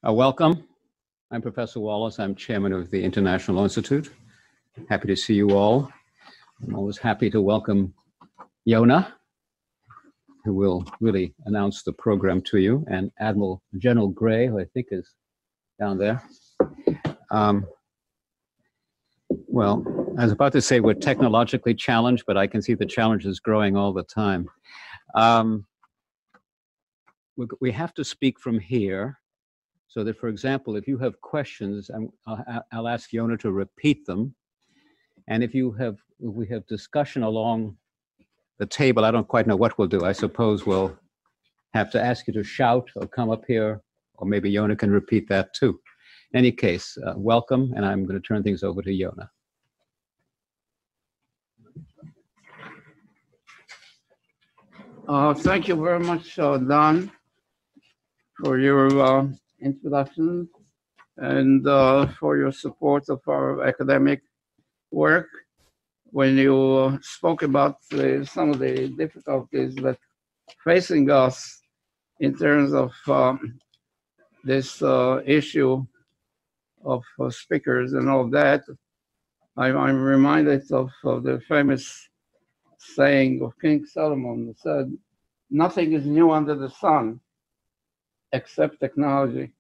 Welcome. I'm Professor Wallace. I'm chairman of the International Law Institute. Happy to see you all. I'm always happy to welcome Yona, who will really announce the program to you, and Admiral General Gray, who I think is down there. Well, I was about to say we're technologically challenged, but I can see the challenge is growing all the time. We have to speak from here, so that, for example, if you have questions, I'll ask Yona to repeat them. And if we have discussion along the table, I don't quite know what we'll do. I suppose we'll have to ask you to shout or come up here, or maybe Yona can repeat that too. In any case, welcome, and I'm going to turn things over to Yona. Thank you very much, Don, for your introduction and for your support of our academic work. When you spoke about some of the difficulties that facing us in terms of this issue of speakers and all that, I'm reminded of the famous saying of King Solomon that said, "Nothing is new under the sun except technology,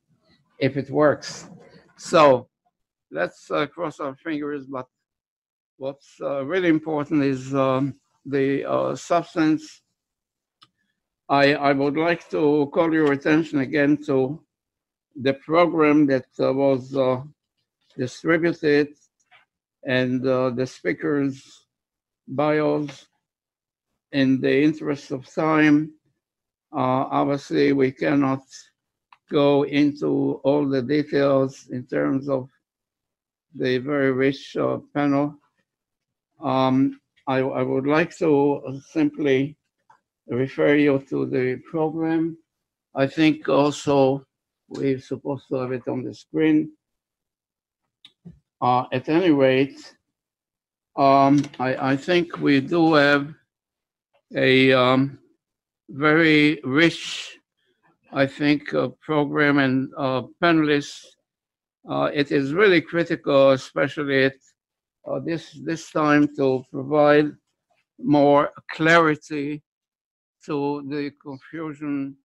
if it works." So let's cross our fingers, but what's really important is the substance. I would like to call your attention again to the program that was distributed and the speakers' bios. In the interest of time, obviously we cannot go into all the details in terms of the very rich panel. I would like to simply refer you to the program. I think also we're supposed to have it on the screen. At any rate, I think we do have a very rich, I think, program and panelists. It is really critical, especially at this time, to provide more clarity to the confusion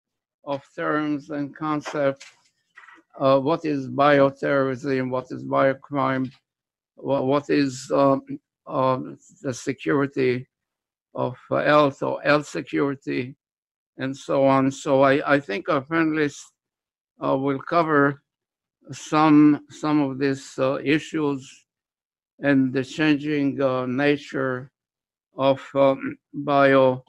of terms and concepts. What is bioterrorism? What is biocrime? What is the security of health or health security, and so on. So I think our panelists will cover some of these issues and the changing nature of bio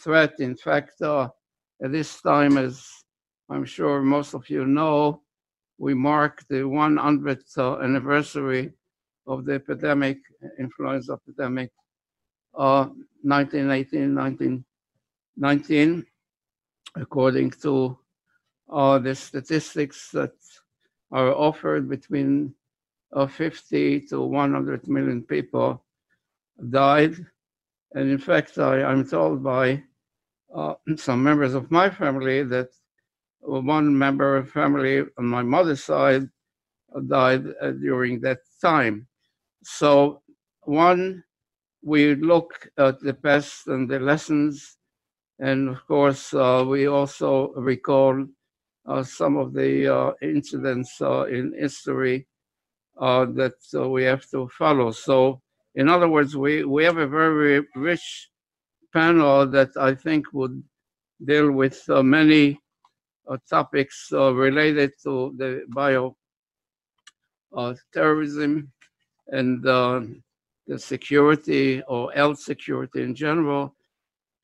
threat. In fact, at this time, as I'm sure most of you know, we mark the 100th anniversary of the epidemic, influenza epidemic, 1918-1919, according to the statistics that are offered, between 50 to 100 million people died. And in fact, I'm told by some members of my family that one member of family on my mother's side died during that time. So we look at the past and the lessons, and of course, we also recall some of the incidents in history that we have to follow. So, in other words, we have a very rich panel that I think would deal with many topics related to the terrorism and the security or health security in general.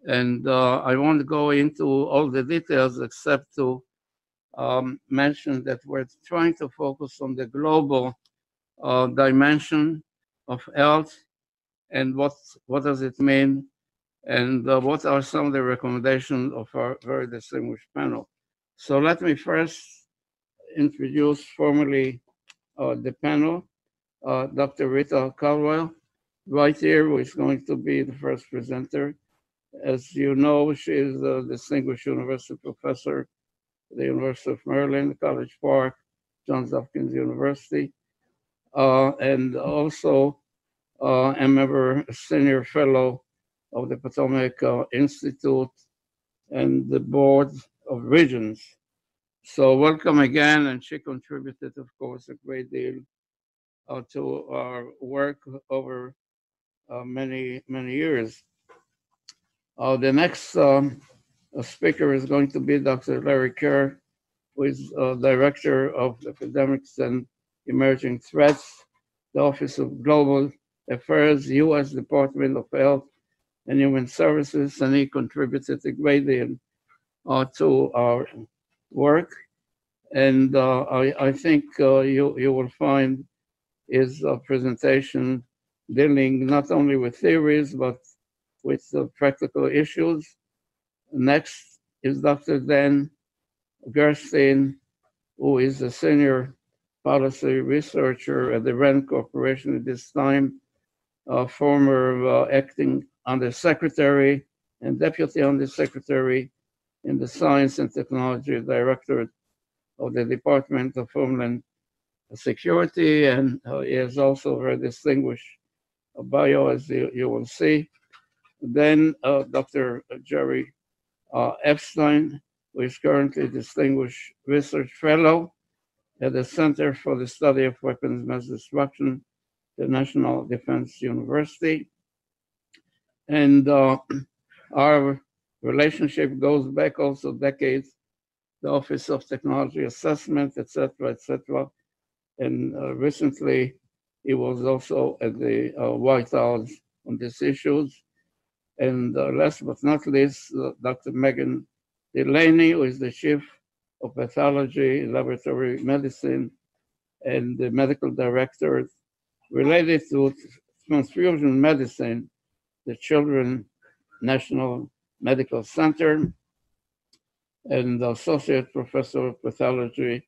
And I won't go into all the details except to mention that we're trying to focus on the global dimension of health and what does it mean, and what are some of the recommendations of our very distinguished panel. So let me first introduce formally the panel. Dr. Rita Caldwell, right here, who is going to be the first presenter. As you know, she is a distinguished university professor the University of Maryland, College Park, Johns Hopkins University, and also I'm a senior fellow of the Potomac Institute and the Board of Regents. So welcome again, and she contributed, of course, a great deal to our work over many years. The next speaker is going to be Dr. Larry Kerr, who is Director of Epidemics and Emerging Threats, the Office of Global Affairs, U.S. Department of Health and Human Services, and he contributed a great deal to our work. And I think you will find his presentation dealing not only with theories, but with practical issues. Next is Dr. Dan Gerstein, who is a senior policy researcher at the RAND Corporation at this time, former acting undersecretary and deputy undersecretary in the Science and Technology Directorate of the Department of Homeland Security, and he is also very distinguished bio, as you will see. Then Dr. Jerry Epstein, who is currently Distinguished Research Fellow at the Center for the Study of Weapons of Mass Destruction, the National Defense University. And our relationship goes back also decades, the Office of Technology Assessment, et cetera, et cetera. And recently, he was also at the White House on these issues. And last but not least, Dr. Megan Delaney, who is the Chief of Pathology, Laboratory Medicine, and the Medical Director related to transfusion medicine, the Children's National Medical Center, and Associate Professor of Pathology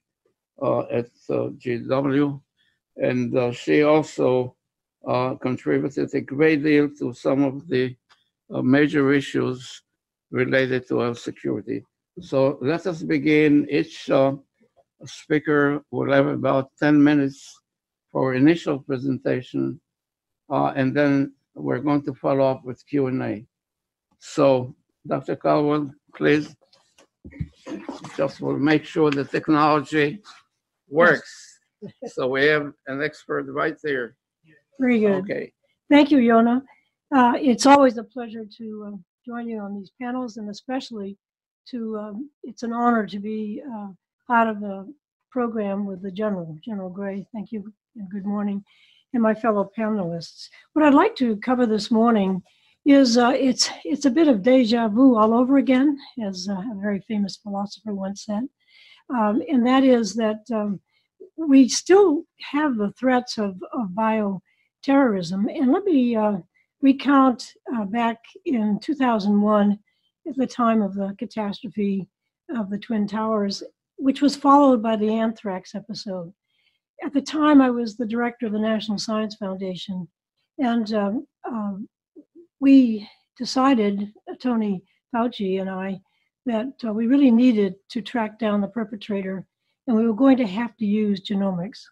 at GW. And she also contributed a great deal to some of the major issues related to health security. So let us begin. Each speaker will have about 10 minutes for initial presentation, and then we're going to follow up with Q&A. So Dr. Caldwell, please, just will make sure the technology works. So we have an expert right there. Very good. Okay. Thank you, Yona. It's always a pleasure to join you on these panels, and especially it's an honor to be part of the program with the General Gray. Thank you and good morning, and my fellow panelists. What I'd like to cover this morning is it's a bit of deja vu all over again, as a very famous philosopher once said, and that is that we still have the threats of bioterrorism. And let me recount back in 2001, at the time of the catastrophe of the Twin Towers, which was followed by the anthrax episode. At the time, I was the director of the National Science Foundation, and we decided, Tony Fauci and I, that we really needed to track down the perpetrator, and we were going to have to use genomics.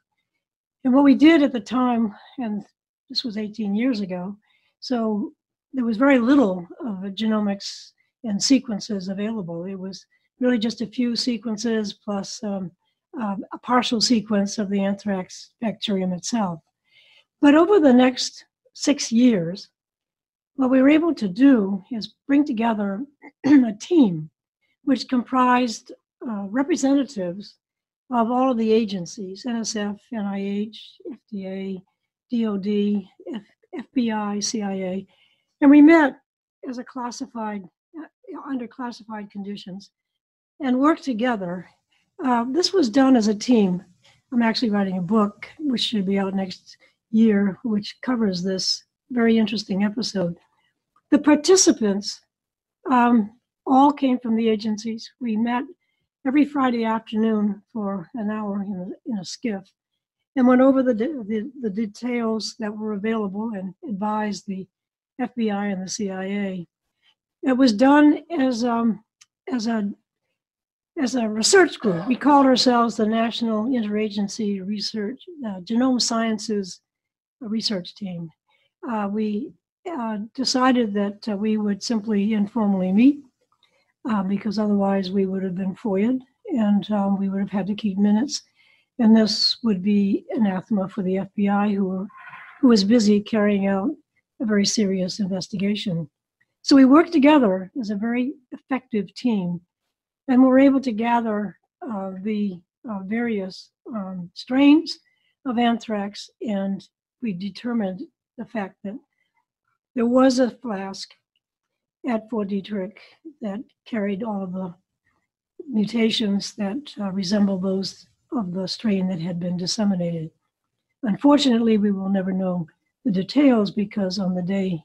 And what we did at the time, and this was 18 years ago, so there was very little of genomics and sequences available. It was really just a few sequences plus a partial sequence of the anthrax bacterium itself. But over the next 6 years, what we were able to do is bring together a team which comprised representatives of all of the agencies, NSF, NIH, FDA, DOD, FBI, CIA, and we met as a under classified conditions and worked together. This was done as a team. I'm actually writing a book, which should be out next year, which covers this very interesting episode. The participants all came from the agencies. We met every Friday afternoon for an hour in a skiff and went over the details that were available and advised the FBI and the CIA. It was done as a as a research group, we called ourselves the National Interagency Research Genome Sciences Research Team. We decided that we would simply informally meet because otherwise we would have been FOIA'd and we would have had to keep minutes. And this would be anathema for the FBI, who was busy carrying out a very serious investigation. So we worked together as a very effective team, and were able to gather the various strains of anthrax, and we determined the fact that there was a flask at Fort Detrick that carried all of the mutations that resemble those of the strain that had been disseminated. Unfortunately, we will never know the details because on the day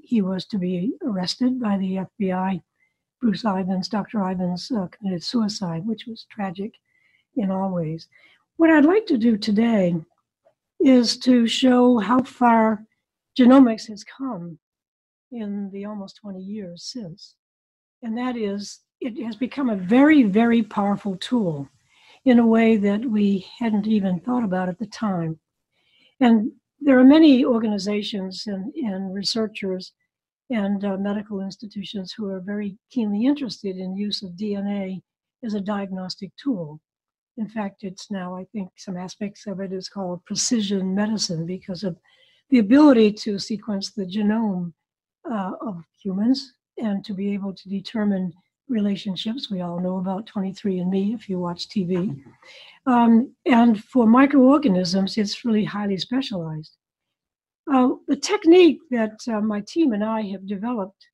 he was to be arrested by the FBI, Bruce Ivins, Dr. Ivins committed suicide, which was tragic in all ways. What I'd like to do today is to show how far genomics has come in the almost 20 years since. And that is, it has become a very, very powerful tool in a way that we hadn't even thought about at the time. And there are many organizations and researchers and medical institutions who are very keenly interested in use of DNA as a diagnostic tool. In fact, it's now, I think, some aspects of it is called precision medicine because of the ability to sequence the genome of humans and to be able to determine relationships. We all know about 23andMe if you watch TV. And for microorganisms, it's really highly specialized. The technique that my team and I have developed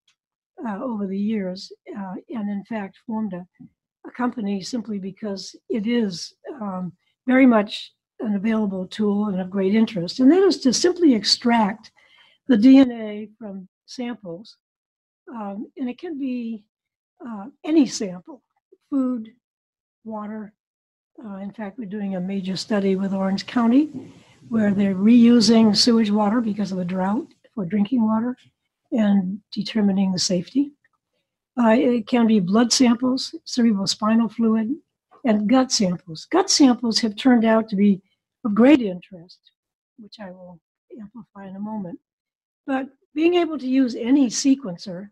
over the years, and in fact formed a company simply because it is very much an available tool and of great interest, and that is to simply extract the DNA from samples. And it can be any sample, food, water. In fact, we're doing a major study with Orange County where they're reusing sewage water because of a drought for drinking water and determining the safety. It can be blood samples, cerebrospinal fluid, and gut samples. Gut samples have turned out to be of great interest, which I will amplify in a moment. But being able to use any sequencer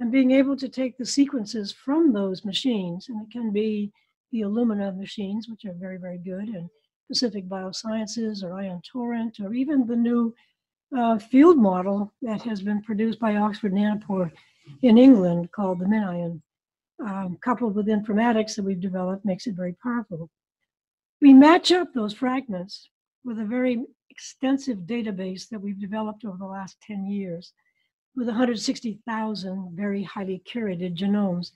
and being able to take the sequences from those machines, and it can be the Illumina machines, which are very, very good, and Pacific Biosciences or Ion Torrent, or even the new field model that has been produced by Oxford Nanopore in England called the MinION, coupled with informatics that we've developed, makes it very powerful. We match up those fragments with a very extensive database that we've developed over the last 10 years with 160,000 very highly curated genomes.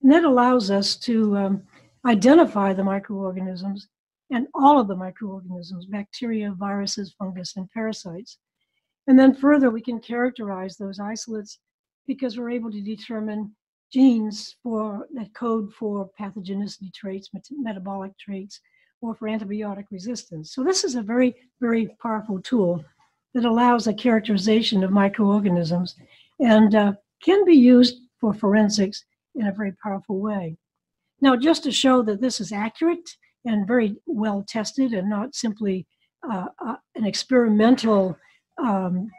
And that allows us to identify the microorganisms and all of the microorganisms, bacteria, viruses, fungus, and parasites. And then further, we can characterize those isolates because we're able to determine genes that code for pathogenicity traits, metabolic traits, or for antibiotic resistance. So this is a very, very powerful tool that allows a characterization of microorganisms and can be used for forensics in a very powerful way. Now, just to show that this is accurate and very well tested and not simply an experimental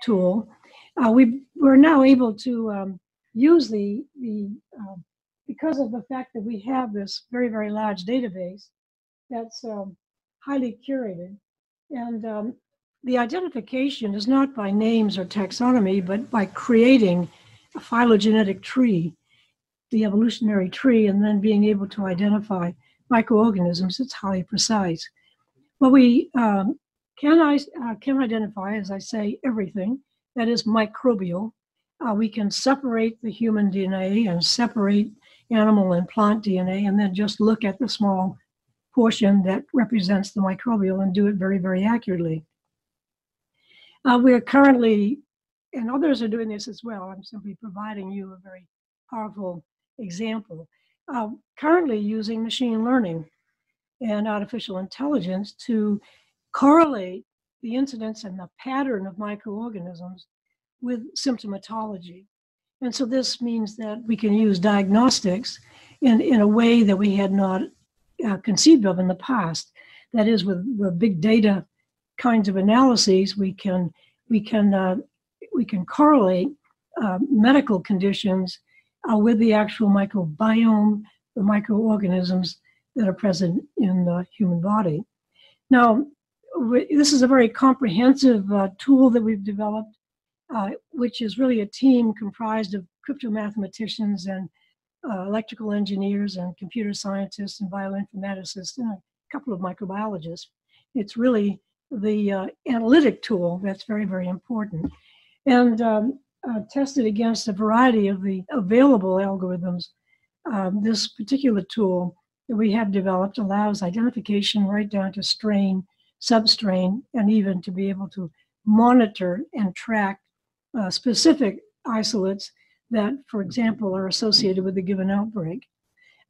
tool, we're now able to use because of the fact that we have this very, very large database that's highly curated. And the identification is not by names or taxonomy, but by creating a phylogenetic tree, the evolutionary tree, and then being able to identify microorganisms. It's highly precise. But we can identify, as I say, everything that is microbial. We can separate the human DNA and separate animal and plant DNA, and then just look at the small portion that represents the microbial and do it very, very accurately. We are currently, and others are doing this as well, I'm simply providing you a very powerful example, currently using machine learning and artificial intelligence to correlate the incidence and the pattern of microorganisms with symptomatology. And so this means that we can use diagnostics in a way that we had not conceived of in the past. That is, with big data kinds of analyses, we can correlate medical conditions with the actual microbiome, the microorganisms that are present in the human body. Now, this is a very comprehensive tool that we've developed, which is really a team comprised of cryptomathematicians and electrical engineers and computer scientists and bioinformaticists and a couple of microbiologists. It's really the analytic tool that's very, very important, and tested against a variety of the available algorithms. This particular tool that we have developed allows identification right down to strain, substrain, and even to be able to monitor and track specific isolates that, for example, are associated with a given outbreak.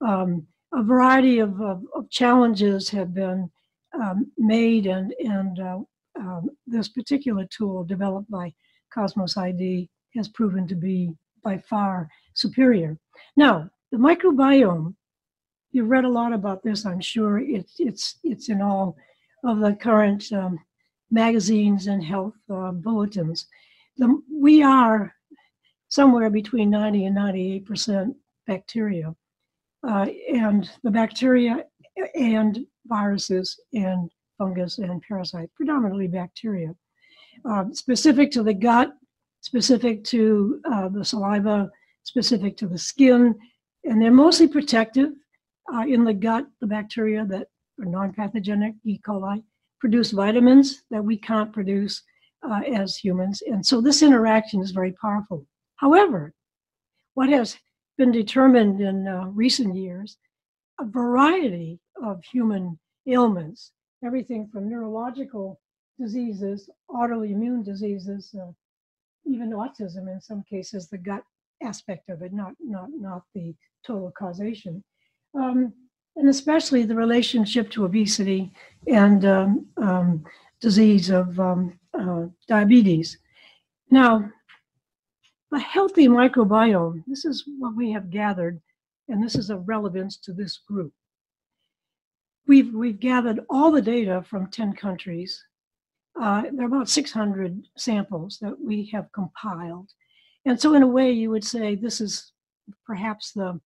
A variety of challenges have been made, and this particular tool developed by Cosmos ID has proven to be by far superior. Now, the microbiome, you've read a lot about this, I'm sure. It's in all of the current magazines and health bulletins. We are somewhere between 90 and 98% bacteria. And the bacteria and viruses and fungus and parasites, predominantly bacteria, specific to the gut, specific to the saliva, specific to the skin, and they're mostly protective. In the gut, the bacteria that are non-pathogenic, E. coli, produce vitamins that we can't produce as humans, and so this interaction is very powerful. However, what has been determined in recent years, a variety of human ailments, everything from neurological diseases, autoimmune diseases, even autism in some cases, the gut aspect of it, not the total causation, and especially the relationship to obesity and disease of diabetes. Now, a healthy microbiome, this is what we have gathered, and this is of relevance to this group. We've gathered all the data from 10 countries. There are about 600 samples that we have compiled. And so in a way, you would say this is perhaps the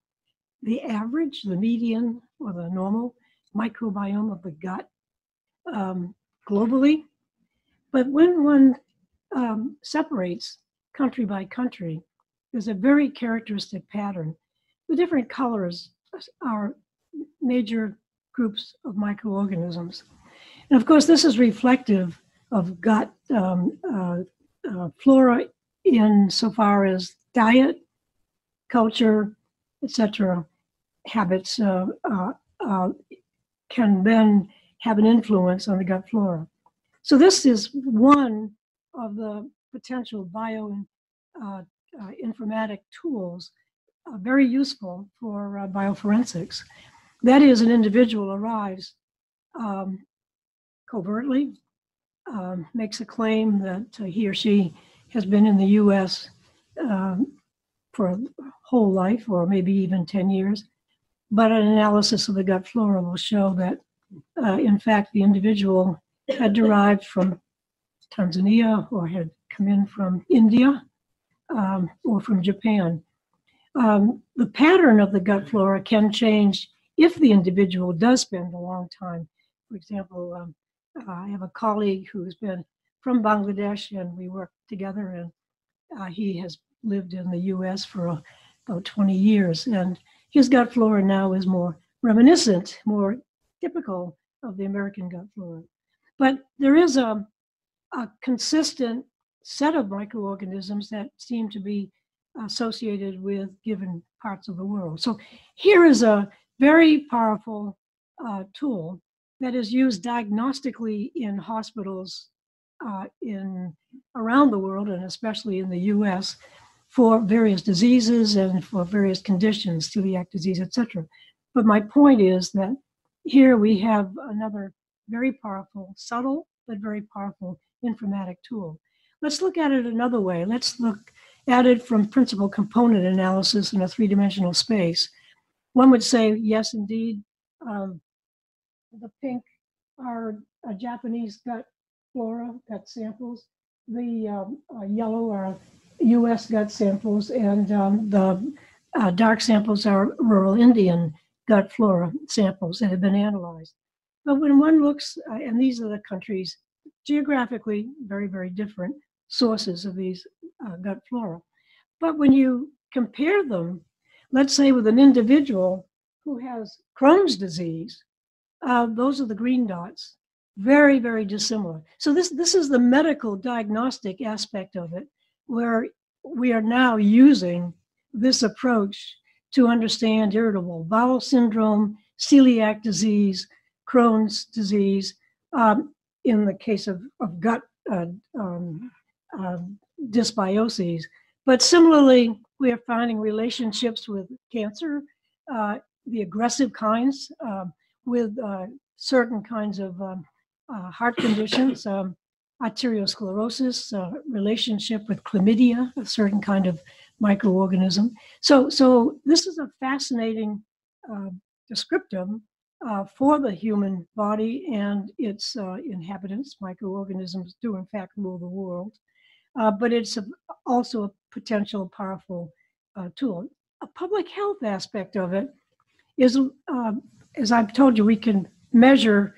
average, the median, or the normal microbiome of the gut globally. But when one separates country by country, there's a very characteristic pattern. The different colors are major groups of microorganisms. And of course, this is reflective of gut flora insofar as diet, culture, etc. habits can then have an influence on the gut flora. So this is one of the potential bioinformatic tools very useful for bioforensics. That is, an individual arrives covertly, makes a claim that he or she has been in the US for a whole life, or maybe even 10 years, but an analysis of the gut flora will show that, in fact, the individual had derived from Tanzania, or had come in from India, or from Japan. The pattern of the gut flora can change if the individual does spend a long time. For example, I have a colleague who's been from Bangladesh, and we work together, and he has lived in the US for about 20 years, and his gut flora now is more reminiscent, more typical of the American gut flora. But there is a consistent set of microorganisms that seem to be associated with given parts of the world. So here is a very powerful tool that is used diagnostically in hospitals around the world, and especially in the US, for various diseases and for various conditions, celiac disease, etc. But my point is that here we have another very powerful, subtle, but very powerful informatic tool. Let's look at it another way. Let's look at it from principal component analysis in a three-dimensional space. one would say, yes, indeed. The pink are Japanese gut flora, gut samples. The yellow are US gut samples, and the dark samples are rural Indian gut flora samples that have been analyzed. But when one looks, and these are the countries geographically very, very different sources of these gut flora. But when you compare them, let's say with an individual who has Crohn's disease, those are the green dots, very, very dissimilar. So this is the medical diagnostic aspect of it, where we are now using this approach to understand irritable bowel syndrome, celiac disease, Crohn's disease, in the case of gut dysbioses. But similarly, we are finding relationships with cancer, the aggressive kinds, with certain kinds of heart conditions, arteriosclerosis, relationship with chlamydia, a certain kind of microorganism. So this is a fascinating descriptum for the human body and its inhabitants. Microorganisms do in fact rule the world, but it's also a potential powerful tool. A public health aspect of it is, as I've told you, we can measure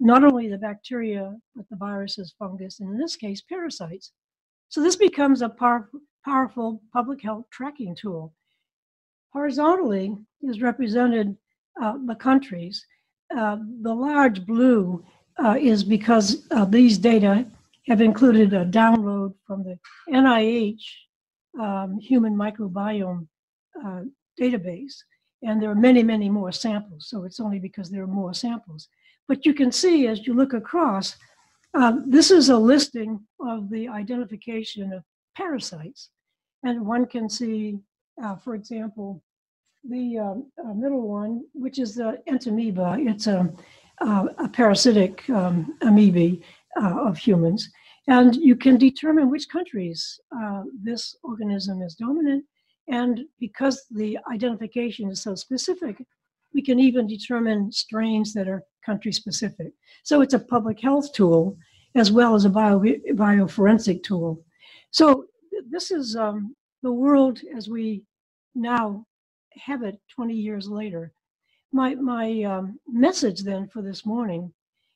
not only the bacteria, but the viruses, fungus, and in this case, parasites. So this becomes a powerful public health tracking tool. Horizontally is represented the countries. The large blue is because these data have included a download from the NIH Human Microbiome database. And there are many, many more samples. So it's only because there are more samples. But you can see as you look across, this is a listing of the identification of parasites. And one can see, for example, the middle one, which is the entamoeba. It's a parasitic amoeba of humans. And you can determine which countries this organism is dominant. And because the identification is so specific, we can even determine strains that are country specific. So it's a public health tool as well as a bioforensic tool. So this is the world as we now have it 20 years later. My message then for this morning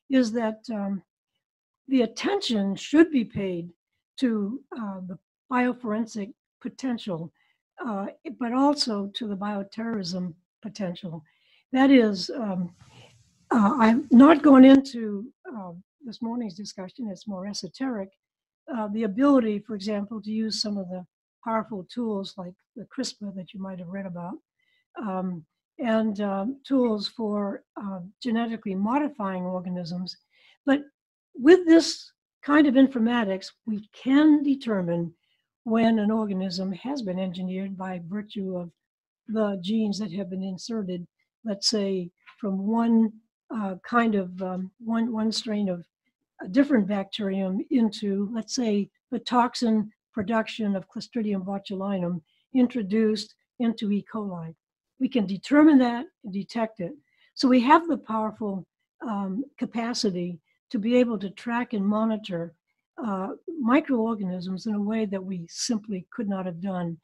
is that the attention should be paid to the bioforensic potential, but also to the bioterrorism potential. That is, I'm not going into this morning's discussion, it's more esoteric. The ability, for example, to use some of the powerful tools like the CRISPR that you might have read about, and tools for genetically modifying organisms. But with this kind of informatics, we can determine when an organism has been engineered by virtue of the genes that have been inserted, let's say from one kind of, one strain of a different bacterium into, let's say, the toxin production of Clostridium botulinum introduced into E. coli. We can determine that and detect it. So we have the powerful capacity to be able to track and monitor microorganisms in a way that we simply could not have done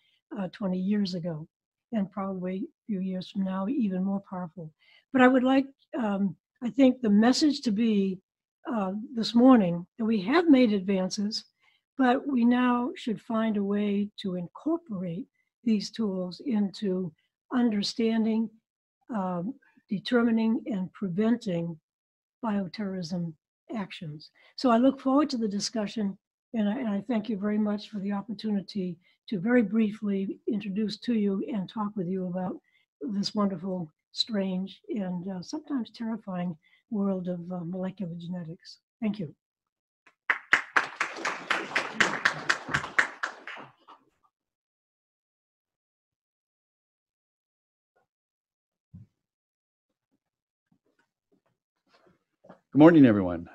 20 years ago, and probably a few years from now, even more powerful. But I would like, I think the message to be this morning that we have made advances, but we now should find a way to incorporate these tools into understanding, determining, and preventing bioterrorism actions. So I look forward to the discussion, and I thank you very much for the opportunity to very briefly introduce to you and talk with you about this wonderful, strange, and sometimes terrifying world of molecular genetics. Thank you. Good morning, everyone.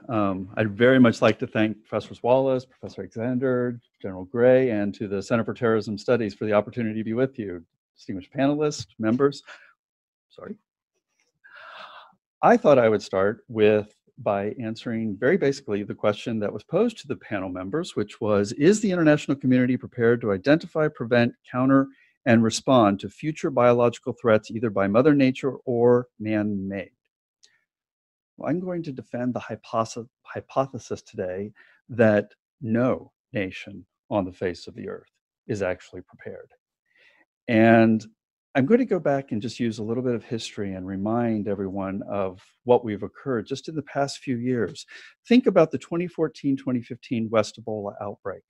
I'd very much like to thank Professor Wallace, Professor Alexander, General Gray, and to the Center for Terrorism Studies for the opportunity to be with you. distinguished panelists, members. Sorry. I thought I would start by answering very basically the question that was posed to the panel members, which was, is the international community prepared to identify, prevent, counter, and respond to future biological threats either by Mother Nature or man-made? Well, I'm going to defend the hypothesis today that no nation on the face of the earth is actually prepared. And I'm going to go back and just use a little bit of history and remind everyone of what we've occurred just in the past few years. Think about the 2014-2015 West Ebola outbreak.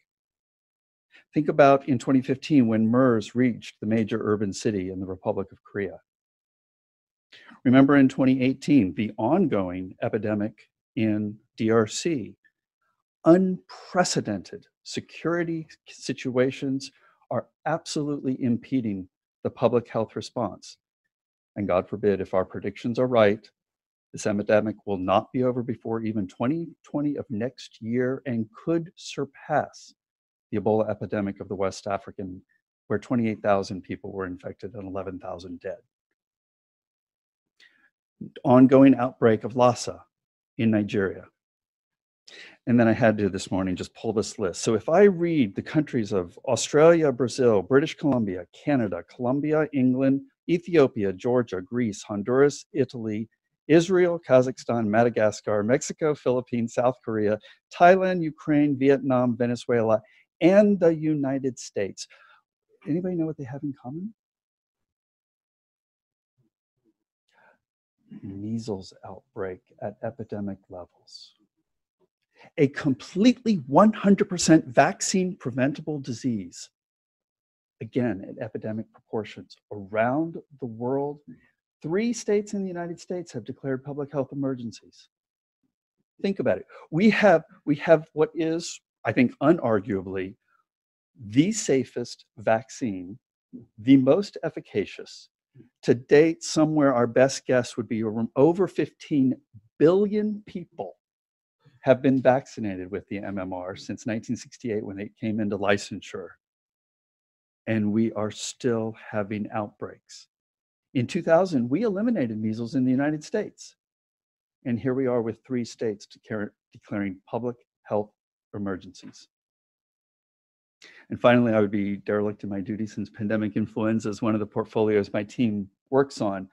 Think about in 2015 when MERS reached the major urban city in the Republic of Korea. Remember in 2018, the ongoing epidemic in DRC. Unprecedented security situations are absolutely impeding the public health response. And God forbid, if our predictions are right, this epidemic will not be over before even 2020 of next year and could surpass the Ebola epidemic of the West African, where 28,000 people were infected and 11,000 dead. Ongoing outbreak of Lassa in Nigeria. And then I had to this morning just pull this list. So if I read the countries of Australia, Brazil, British Columbia, Canada, Colombia, England, Ethiopia, Georgia, Greece, Honduras, Italy, Israel, Kazakhstan, Madagascar, Mexico, Philippines, South Korea, Thailand, Ukraine, Vietnam, Venezuela, and the United States. Anybody know what they have in common? Measles outbreak at epidemic levels. A completely 100% vaccine preventable disease, again, at epidemic proportions around the world. 3 states in the United States have declared public health emergencies. Think about it. We have what is, I think, unarguably the safest vaccine, the most efficacious. To date, somewhere our best guess would be over 15 billion people have been vaccinated with the MMR since 1968 when it came into licensure. And we are still having outbreaks. In 2000, we eliminated measles in the United States. And here we are with 3 states declaring public health emergencies. And finally, I would be derelict in my duty since pandemic influenza is one of the portfolios my team works on,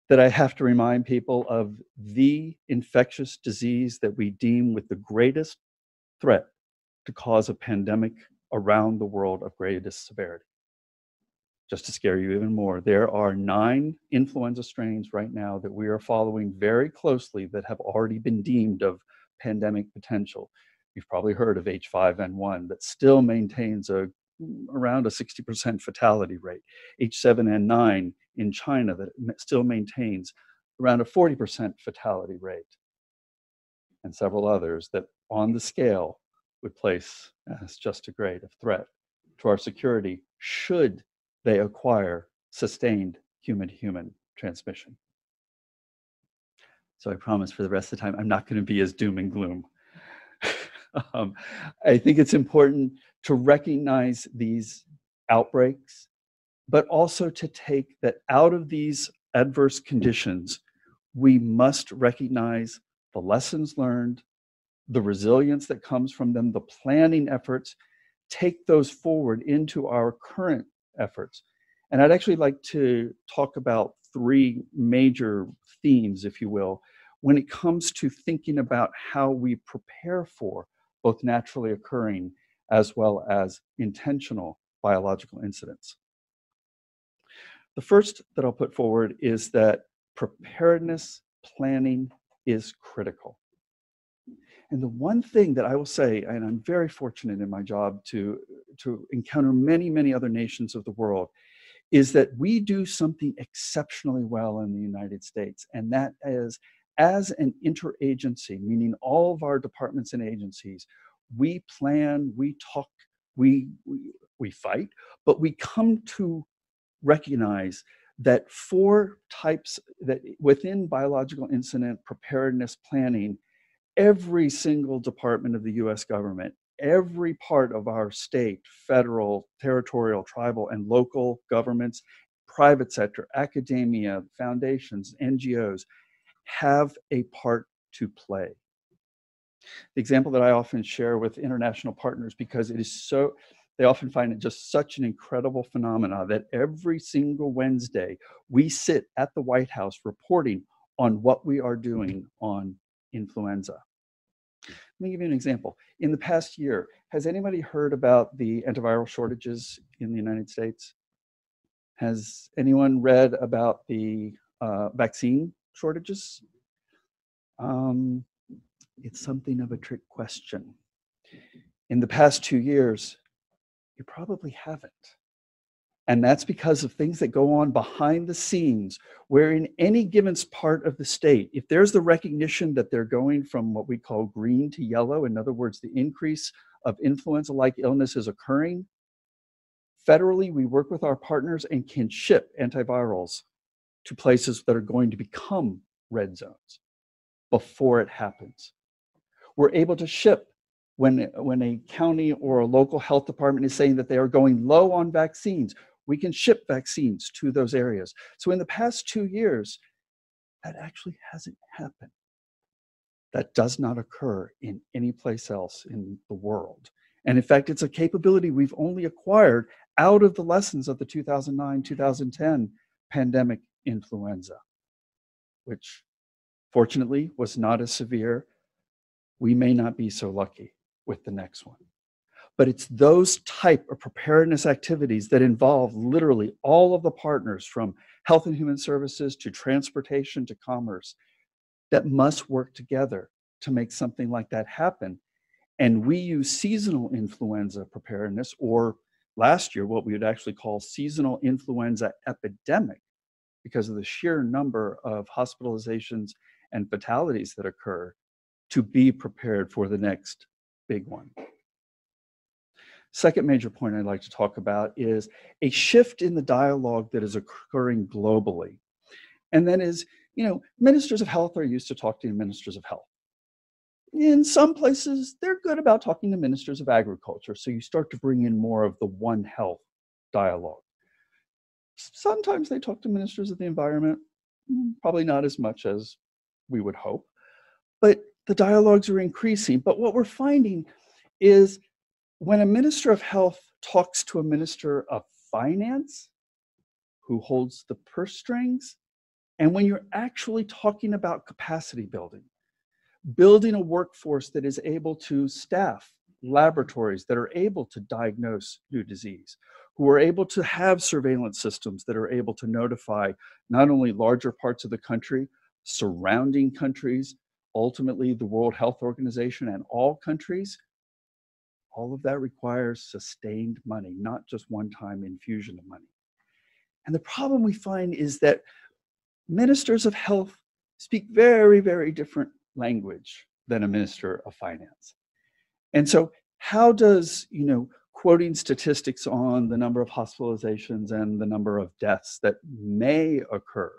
that I have to remind people of the infectious disease that we deem with the greatest threat to cause a pandemic around the world of greatest severity. Just to scare you even more, there are 9 influenza strains right now that we are following very closely that have already been deemed of pandemic potential. You've probably heard of H5N1 that still maintains around a 60% fatality rate. H7N9 in China that still maintains around a 40% fatality rate. And several others that on the scale would place as just as great a threat to our security should they acquire sustained human-to-human transmission. So I promise for the rest of the time, I'm not going to be as doom and gloom. I think it's important to recognize these outbreaks, but also to take that out of these adverse conditions, we must recognize the lessons learned, the resilience that comes from them, the planning efforts, take those forward into our current efforts. And I'd actually like to talk about 3 major themes, if you will, when it comes to thinking about how we prepare for both naturally occurring as well as intentional biological incidents. The first that I'll put forward is that preparedness planning is critical. And the one thing that I will say, and I'm very fortunate in my job to encounter many, many other nations of the world, is that we do something exceptionally well in the United States. And that is, as an interagency, meaning all of our departments and agencies, we plan, we talk, we fight, but we come to recognize that 4 types that within biological incident preparedness planning, every single department of the US government every part of our state, federal, territorial, tribal, and local governments, private sector, academia, foundations, NGOs, have a part to play. The example that I often share with international partners, because it is so, they often find it just such an incredible phenomenon that every single Wednesday we sit at the White House reporting on what we are doing on influenza. Let me give you an example. In the past year, has anybody heard about the antiviral shortages in the United States? Has anyone read about the vaccine shortages? It's something of a trick question. In the past 2 years, you probably haven't. And that's because of things that go on behind the scenes, where in any given part of the state, if there's the recognition that they're going from what we call green to yellow, in other words, the increase of influenza-like illness is occurring, federally, we work with our partners and can ship antivirals to places that are going to become red zones before it happens. We're able to ship when a county or a local health department is saying that they are going low on vaccines. We can ship vaccines to those areas. So in the past 2 years, that actually hasn't happened. That does not occur in any place else in the world. And in fact, it's a capability we've only acquired out of the lessons of the 2009-2010 pandemic influenza, which fortunately was not as severe. We may not be so lucky with the next one. But it's those type of preparedness activities that involve literally all of the partners, from health and human services to transportation to commerce, that must work together to make something like that happen. And we use seasonal influenza preparedness, or last year, what we would actually call seasonal influenza epidemic, because of the sheer number of hospitalizations and fatalities that occur, to be prepared for the next big one. Second major point I'd like to talk about is a shift in the dialogue that is occurring globally. And that is, ministers of health are used to talking to ministers of health. In some places, they're good about talking to ministers of agriculture. So you start to bring in more of the One Health dialogue. Sometimes they talk to ministers of the environment, probably not as much as we would hope, but the dialogues are increasing. But what we're finding is when a minister of health talks to a minister of finance, who holds the purse strings, and when you're actually talking about capacity building a workforce that is able to staff laboratories that are able to diagnose new disease, who are able to have surveillance systems that are able to notify not only larger parts of the country, surrounding countries, ultimately the World Health Organization and all countries, all of that requires sustained money, not just one-time infusion of money. And the problem we find is that ministers of health speak very, very different language than a minister of finance. And so how does, quoting statistics on the number of hospitalizations and the number of deaths that may occur,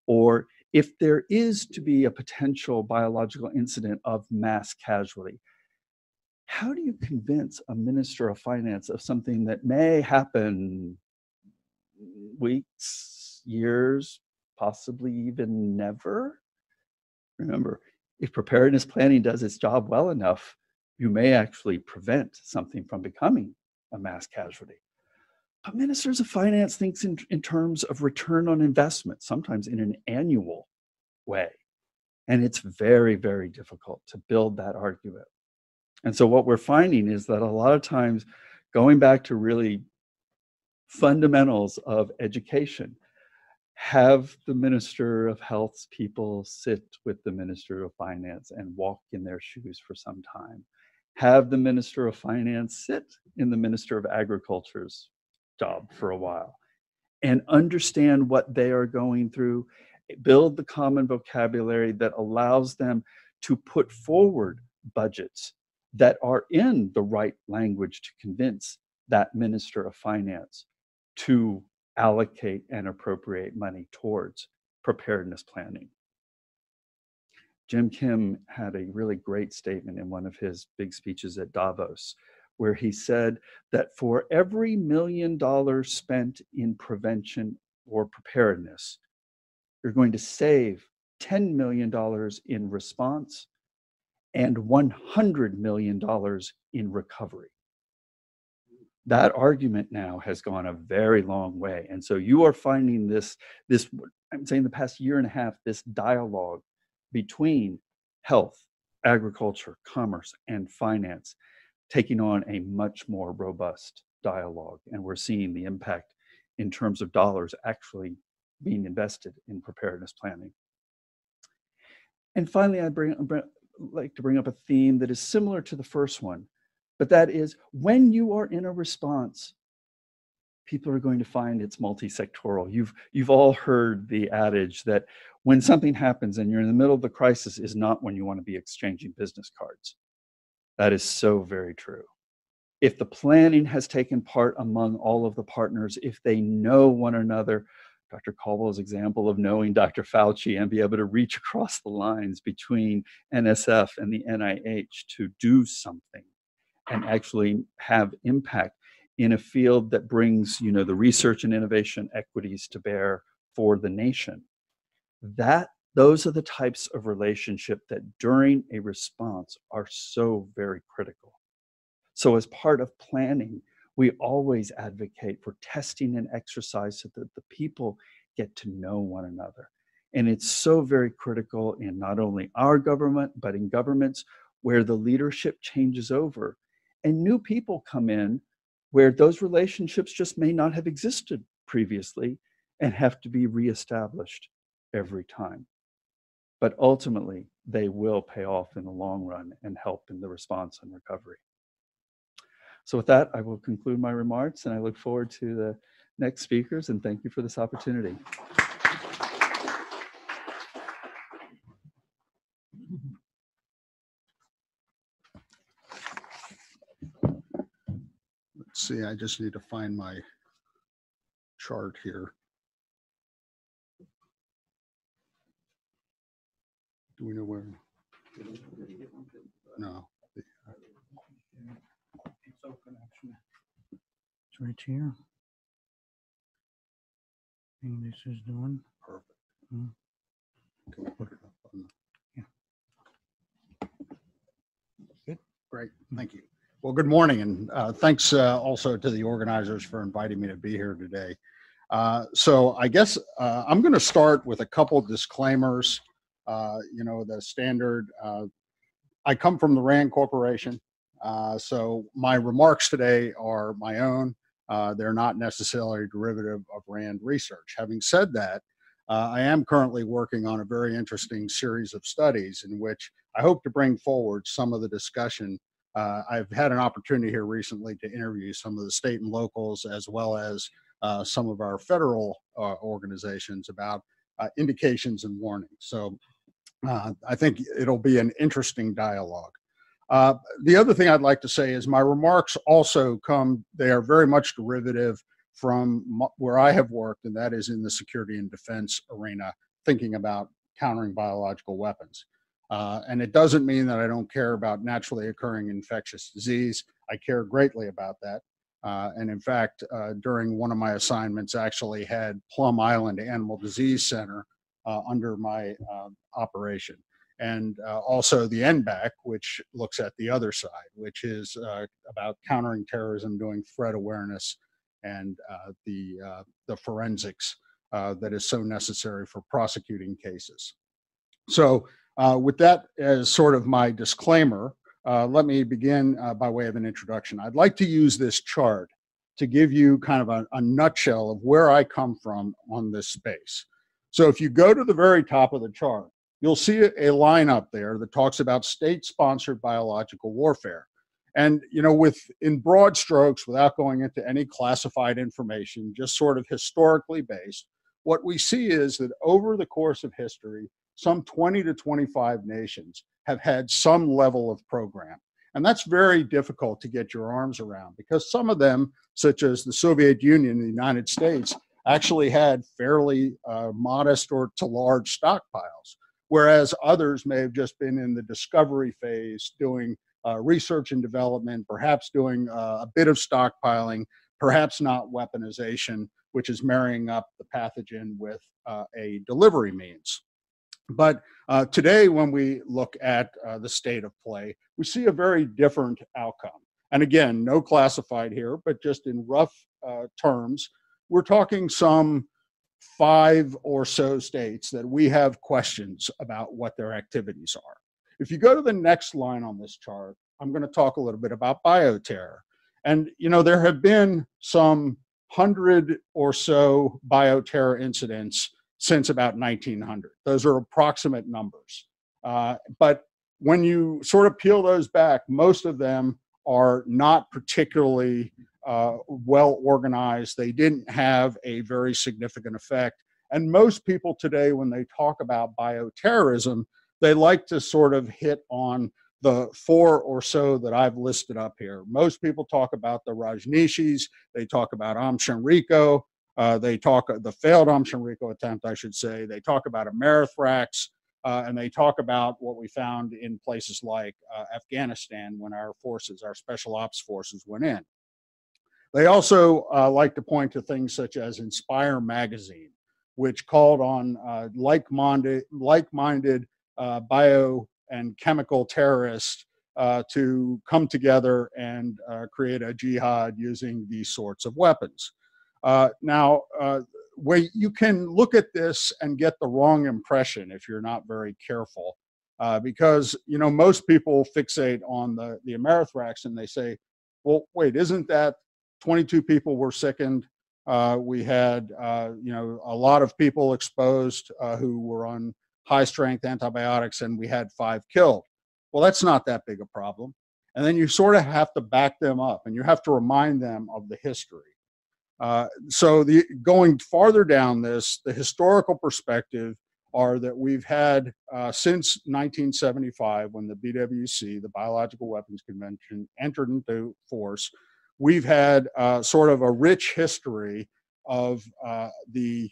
or if there is to be a potential biological incident of mass casualty, how do you convince a minister of finance of something that may happen weeks, years, possibly even never? Remember, if preparedness planning does its job well enough, you may actually prevent something from becoming a mass casualty. But ministers of finance think in terms of return on investment, sometimes in an annual way. And it's very, very difficult to build that argument. And so what we're finding is that a lot of times, going back to really fundamentals of education, have the Minister of Health's people sit with the Minister of Finance and walk in their shoes for some time. Have the Minister of Finance sit in the Minister of Agriculture's job for a while and understand what they are going through, build the common vocabulary that allows them to put forward budgets that are in the right language to convince that Minister of Finance to allocate and appropriate money towards preparedness planning. Jim Kim had a really great statement in one of his big speeches at Davos, where he said that for every $1 million spent in prevention or preparedness, you're going to save $10 million in response and $100 million in recovery. That argument now has gone a very long way. And so you are finding this, I'm saying the past year and a half, this dialogue between health, agriculture, commerce, and finance taking on a much more robust dialogue. And we're seeing the impact in terms of dollars actually being invested in preparedness planning. And finally, I'd like to bring up a theme that is similar to the first one, but that is when you are in a response, people are going to find it's multisectoral. You've all heard the adage that when something happens and you're in the middle of the crisis is not when you want to be exchanging business cards. That is so very true. If the planning has taken part among all of the partners, if they know one another, Dr. Caldwell's example of knowing Dr. Fauci and be able to reach across the lines between NSF and the NIH to do something and actually have impact in a field that brings, the research and innovation equities to bear for the nation. Those are the types of relationship that during a response are so very critical. So as part of planning, we always advocate for testing and exercise so that the people get to know one another. And it's so very critical in not only our government, but in governments where the leadership changes over and new people come in where those relationships just may not have existed previously and have to be reestablished every time. But ultimately, they will pay off in the long run and help in the response and recovery. So with that, I will conclude my remarks and I look forward to the next speakers and thank you for this opportunity. Let's see, I just need to find my chart here. Do we know where? No. It's open actually. It's right here. And this is the one. Perfect. Mm. Can we put it up on the... Yeah. Good. Great, thank you. Well, good morning, and thanks also to the organizers for inviting me to be here today. So I guess I'm going to start with a couple of disclaimers. The standard, I come from the RAND Corporation, so my remarks today are my own. They're not necessarily derivative of RAND research. Having said that, I am currently working on a very interesting series of studies in which I hope to bring forward some of the discussion. I've had an opportunity here recently to interview some of the state and locals as well as some of our federal organizations about indications and warnings. So I think it'll be an interesting dialogue. The other thing I'd like to say is my remarks also they are very much derivative from where I have worked, and that is in the security and defense arena, thinking about countering biological weapons. And it doesn't mean that I don't care about naturally occurring infectious disease. I care greatly about that. And in fact, during one of my assignments, actually had Plum Island Animal Disease Center under my operation. And also the NBAC, which looks at the other side, which is about countering terrorism, doing threat awareness, and the forensics that is so necessary for prosecuting cases. So with that as sort of my disclaimer, let me begin by way of an introduction. I'd like to use this chart to give you kind of a nutshell of where I come from on this space. So if you go to the very top of the chart, you'll see a line up there that talks about state-sponsored biological warfare. And, in broad strokes, without going into any classified information, just sort of historically based, what we see is that over the course of history, some 20 to 25 nations have had some level of program. And that's very difficult to get your arms around because some of them, such as the Soviet Union and the United States, actually had fairly modest or to large stockpiles. whereas others may have just been in the discovery phase, doing research and development, perhaps doing a bit of stockpiling, perhaps not weaponization, which is marrying up the pathogen with a delivery means. But today, when we look at the state of play, we see a very different outcome. And again, no classified here, but just in rough terms, we're talking some 5 or so states that we have questions about what their activities are. If you go to the next line on this chart, I'm going to talk a little bit about bioterror. And, you know, there have been some 100 or so bioterror incidents since about 1900. Those are approximate numbers. But when you sort of peel those back, most of them are not particularly well organized. They didn't have a very significant effect. And most people today, when they talk about bioterrorism, they like to sort of hit on the 4 or so that I've listed up here. Most people talk about the Rajneeshis, they talk about Shanriko, they talk the failed Shanriko attempt, I should say. They talk about Amerithrax, and they talk about what we found in places like Afghanistan when our forces, our special ops forces, went in. They also like to point to things such as Inspire magazine, which called on like-minded bio and chemical terrorists to come together and create a jihad using these sorts of weapons. Now, where you can look at this and get the wrong impression if you're not very careful, because, you know, most people fixate on the Amerithrax and they say, well, wait, isn't that 22 people were sickened? We had, you know, a lot of people exposed who were on high-strength antibiotics, and we had 5 killed. Well, that's not that big a problem. And then you sort of have to back them up, and you have to remind them of the history. So going farther down this, the historical perspective are that we've had, since 1975, when the BWC, the Biological Weapons Convention, entered into force, we've had sort of a rich history of the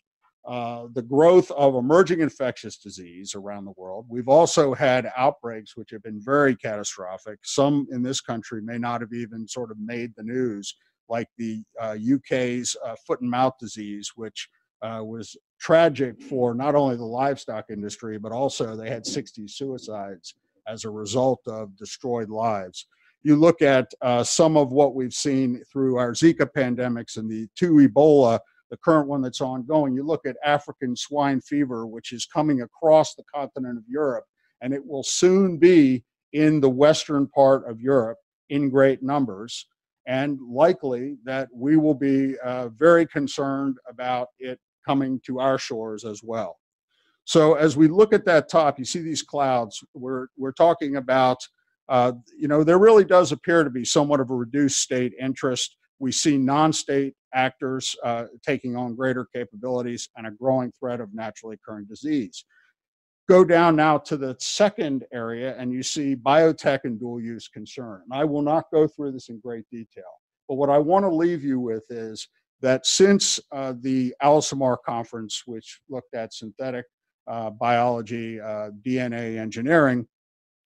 growth of emerging infectious disease around the world. We've also had outbreaks which have been very catastrophic. Some in this country may not have even sort of made the news, like the UK's foot and mouth disease, which was tragic for not only the livestock industry, but also they had 60 suicides as a result of destroyed lives. You look at some of what we've seen through our Zika pandemics and the 2 Ebola, the current one that's ongoing. You look at African swine fever, which is coming across the continent of Europe, and it will soon be in the western part of Europe in great numbers, and likely that we will be very concerned about it coming to our shores as well. So as we look at that top, you see these clouds. We're talking about, you know, there really does appear to be somewhat of a reduced state interest. We see non-state actors taking on greater capabilities and a growing threat of naturally occurring disease. Go down now to the second area and you see biotech and dual use concern. And I will not go through this in great detail, but what I want to leave you with is that since the Al-Samar conference, which looked at synthetic biology, DNA engineering,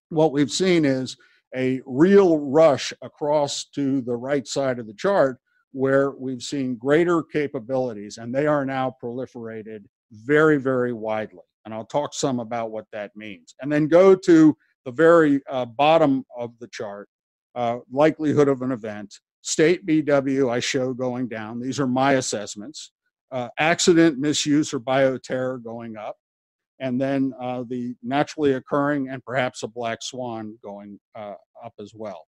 what we've seen is a real rush across to the right side of the chart where we've seen greater capabilities, and they are now proliferated very, very widely. And I'll talk some about what that means. And then go to the very bottom of the chart, likelihood of an event, state BW I show going down. These are my assessments. Accident, misuse, or bioterror going up. And then the naturally occurring and perhaps a black swan going up as well.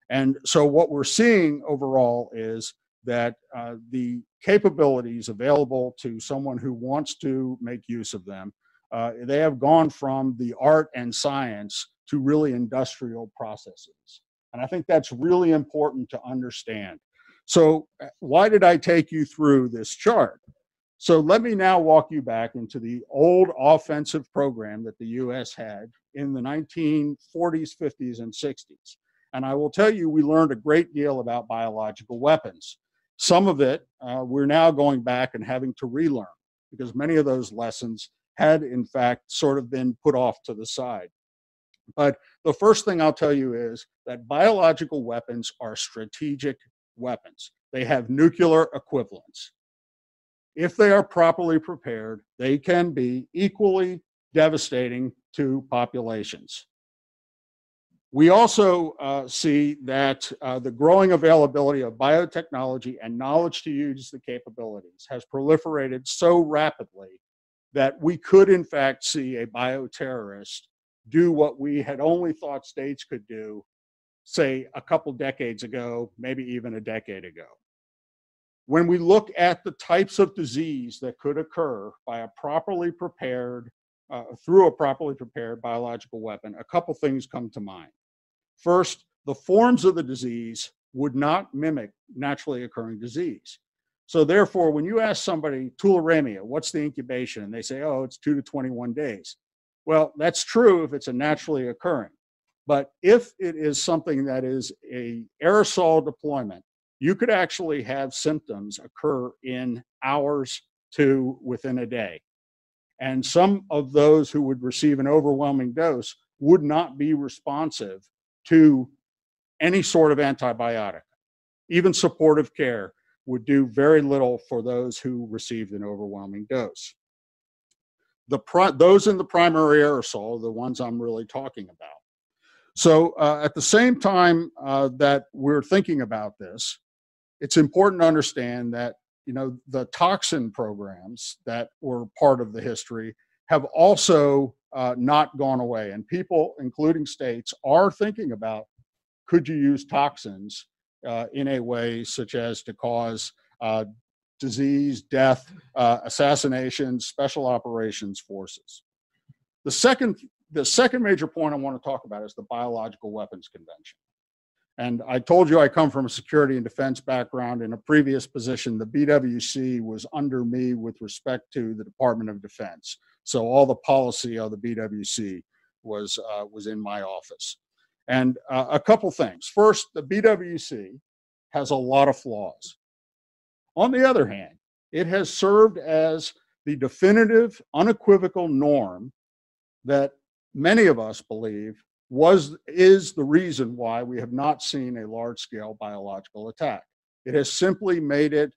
And so what we're seeing overall is that the capabilities available to someone who wants to make use of them, they have gone from the art and science to really industrial processes. And I think that's really important to understand. So why did I take you through this chart? So let me now walk you back into the old offensive program that the US had in the 1940s, 50s, and 60s. And I will tell you, we learned a great deal about biological weapons. Some of it we're now going back and having to relearn because many of those lessons had in fact sort of been put off to the side. But the first thing I'll tell you is that biological weapons are strategic weapons. They have nuclear equivalents. If they are properly prepared, they can be equally devastating to populations. We also see that the growing availability of biotechnology and knowledge to use the capabilities has proliferated so rapidly that we could in fact see a bioterrorist do what we had only thought states could do, say a couple decades ago, maybe even a decade ago. When we look at the types of disease that could occur by a properly prepared, through a properly prepared biological weapon, a couple things come to mind. First, the forms of the disease would not mimic naturally occurring disease. So therefore, when you ask somebody, tularemia, what's the incubation? And they say, oh, it's 2 to 21 days. Well, that's true if it's a naturally occurring. But if it is something that is a aerosol deployment, you could actually have symptoms occur in hours to within a day. And some of those who would receive an overwhelming dose would not be responsive to any sort of antibiotic. Even supportive care would do very little for those who received an overwhelming dose. Those in the primary aerosol are the ones I'm really talking about. So at the same time that we're thinking about this, it's important to understand that the toxin programs that were part of the history have also not gone away. And people, including states, are thinking about, could you use toxins in a way such as to cause disease, death, assassinations, special operations forces. The second major point I want to talk about is the Biological Weapons Convention. And I told you I come from a security and defense background. In a previous position, the BWC was under me with respect to the Department of Defense. So all the policy of the BWC was in my office. And a couple things. First, the BWC has a lot of flaws. On the other hand, it has served as the definitive, unequivocal norm that many of us believe is the reason why we have not seen a large-scale biological attack. It has simply made it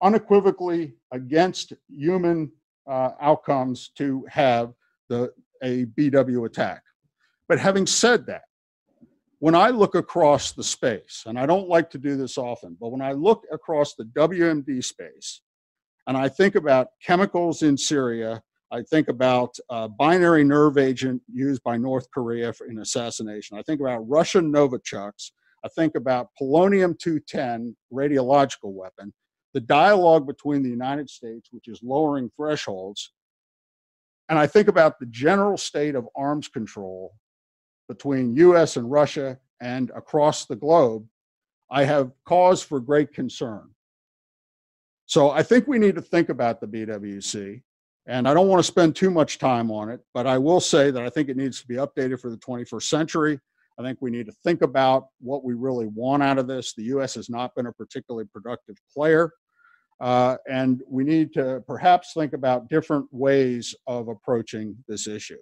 unequivocally against human outcomes to have a BW attack. But having said that, when I look across the space, and I don't like to do this often, but when I look across the WMD space, and I think about chemicals in Syria, I think about binary nerve agent used by North Korea in assassination. I think about Russian Novichoks. I think about polonium-210 radiological weapon, the dialogue between the United States, which is lowering thresholds, and I think about the general state of arms control between US and Russia and across the globe. I have cause for great concern. So I think we need to think about the BWC. And I don't want to spend too much time on it, but I will say that I think it needs to be updated for the 21st century. I think we need to think about what we really want out of this. The US has not been a particularly productive player. And we need to perhaps think about different ways of approaching this issue.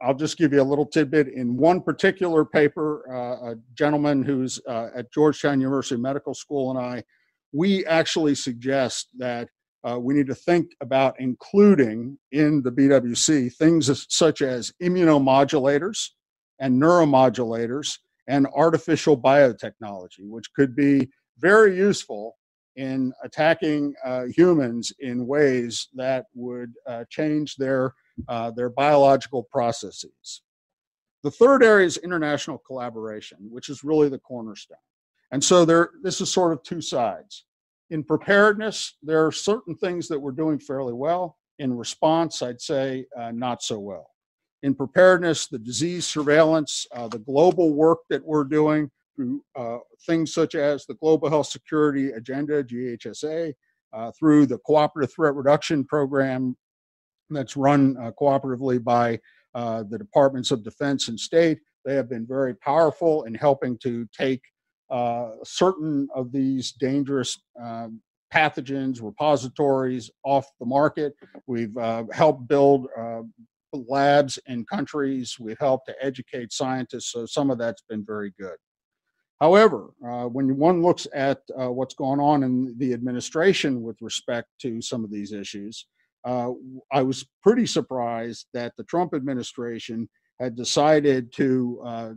I'll just give you a little tidbit. In one particular paper, a gentleman who's at Georgetown University Medical School and we actually suggest that we need to think about including in the BWC things such as immunomodulators and neuromodulators and artificial biotechnology, which could be very useful in attacking humans in ways that would change their biological processes. The third area is international collaboration, which is really the cornerstone. And so this is sort of two sides. In preparedness, there are certain things that we're doing fairly well. In response, I'd say not so well. In preparedness, the disease surveillance, the global work that we're doing through things such as the Global Health Security Agenda, GHSA, through the Cooperative Threat Reduction Program that's run cooperatively by the Departments of Defense and State. They have been very powerful in helping to take certain of these dangerous pathogens, repositories off the market. We've helped build labs in countries. We've helped to educate scientists. So some of that's been very good. However, when one looks at what's going on in the administration with respect to some of these issues, I was pretty surprised that the Trump administration had decided to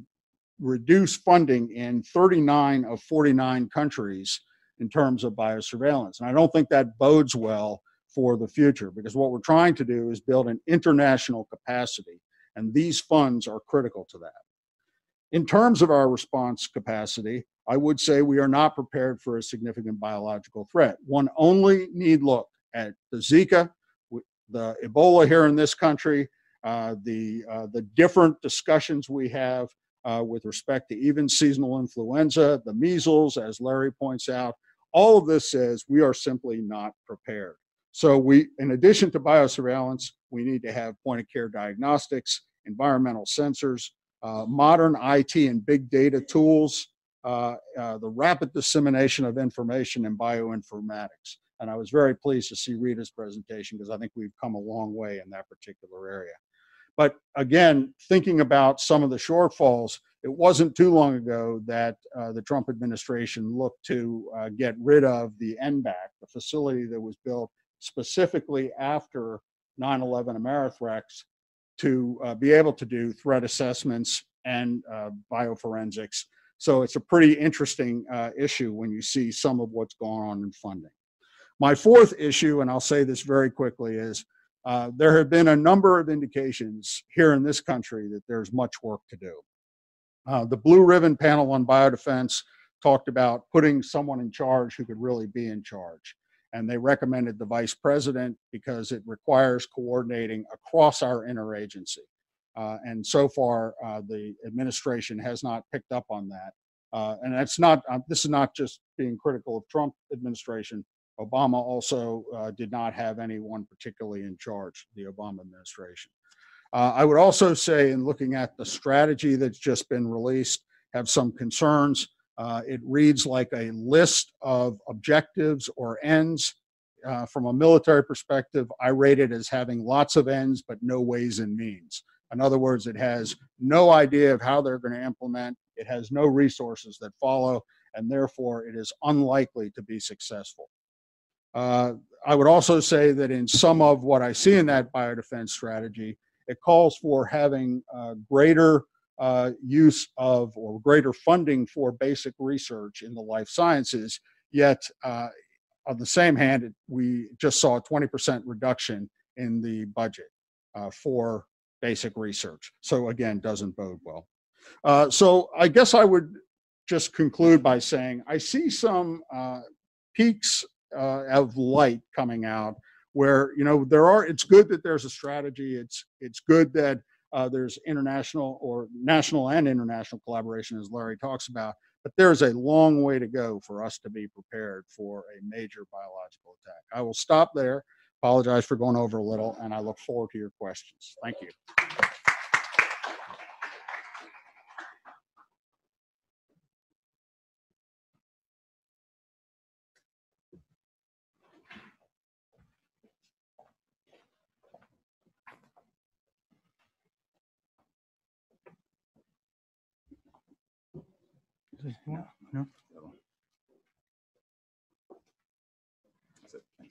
reduce funding in 39 of 49 countries in terms of biosurveillance. And I don't think that bodes well for the future, because what we're trying to do is build an international capacity, and these funds are critical to that. In terms of our response capacity, I would say we are not prepared for a significant biological threat. One only need look at the Zika, the Ebola here in this country, the different discussions we have with respect to even seasonal influenza, the measles, as Larry points out. All of this says we are simply not prepared. So we, in addition to biosurveillance, we need to have point-of-care diagnostics, environmental sensors, modern IT and big data tools, the rapid dissemination of information in bioinformatics. And I was very pleased to see Rita's presentation, because I think we've come a long way in that particular area. But again, thinking about some of the shortfalls, it wasn't too long ago that the Trump administration looked to get rid of the NBAC, the facility that was built specifically after 9/11 Amerithreats, to be able to do threat assessments and bioforensics. So it's a pretty interesting issue when you see some of what's going on in funding. My fourth issue, and I'll say this very quickly, is there have been a number of indications here in this country that there's much work to do. The Blue Ribbon Panel on Biodefense talked about putting someone in charge who could really be in charge. And they recommended the vice president because it requires coordinating across our interagency. And so far, the administration has not picked up on that. And that's not, this is not just being critical of Trump administration. Obama also did not have anyone particularly in charge, the Obama administration. I would also say, in looking at the strategy that's just been released, have some concerns. It reads like a list of objectives or ends. From a military perspective, I rate it as having lots of ends, but no ways and means. In other words, it has no idea of how they're going to implement. It has no resources that follow, and therefore it is unlikely to be successful. I would also say that in some of what I see in that biodefense strategy, it calls for having greater use of or greater funding for basic research in the life sciences, yet on the same hand, we just saw a 20% reduction in the budget for basic research. So again, doesn't bode well. So I guess I would just conclude by saying I see some peaks of light coming out where, you know, it's good that there's a strategy. It's good that there's international or national and international collaboration, as Larry talks about, but there's a long way to go for us to be prepared for a major biological attack. I will stop there, apologize for going over a little, and I look forward to your questions. Thank you. No. No.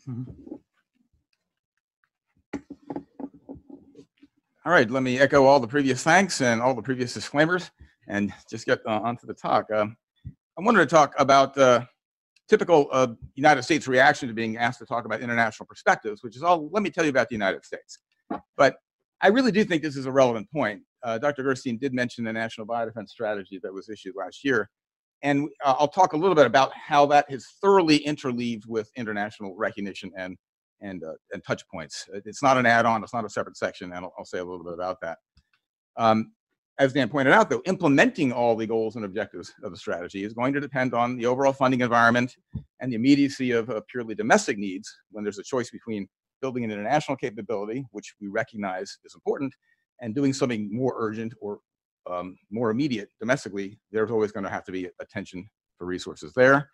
Mm-hmm. All right, let me echo all the previous thanks and all the previous disclaimers and just get onto the talk. I wanted to talk about the typical United States reaction to being asked to talk about international perspectives, which is all, let me tell you about the United States. But I really do think this is a relevant point. Dr. Gerstein did mention the National Biodefense Strategy that was issued last year. And I'll talk a little bit about how that is thoroughly interleaved with international recognition and touch points. It's not an add-on, it's not a separate section, and I'll say a little bit about that. As Dan pointed out, though, implementing all the goals and objectives of the strategy is going to depend on the overall funding environment and the immediacy of purely domestic needs when there's a choice between building an international capability, which we recognize is important, and doing something more urgent or more immediate domestically. There's always going to have to be attention for resources there.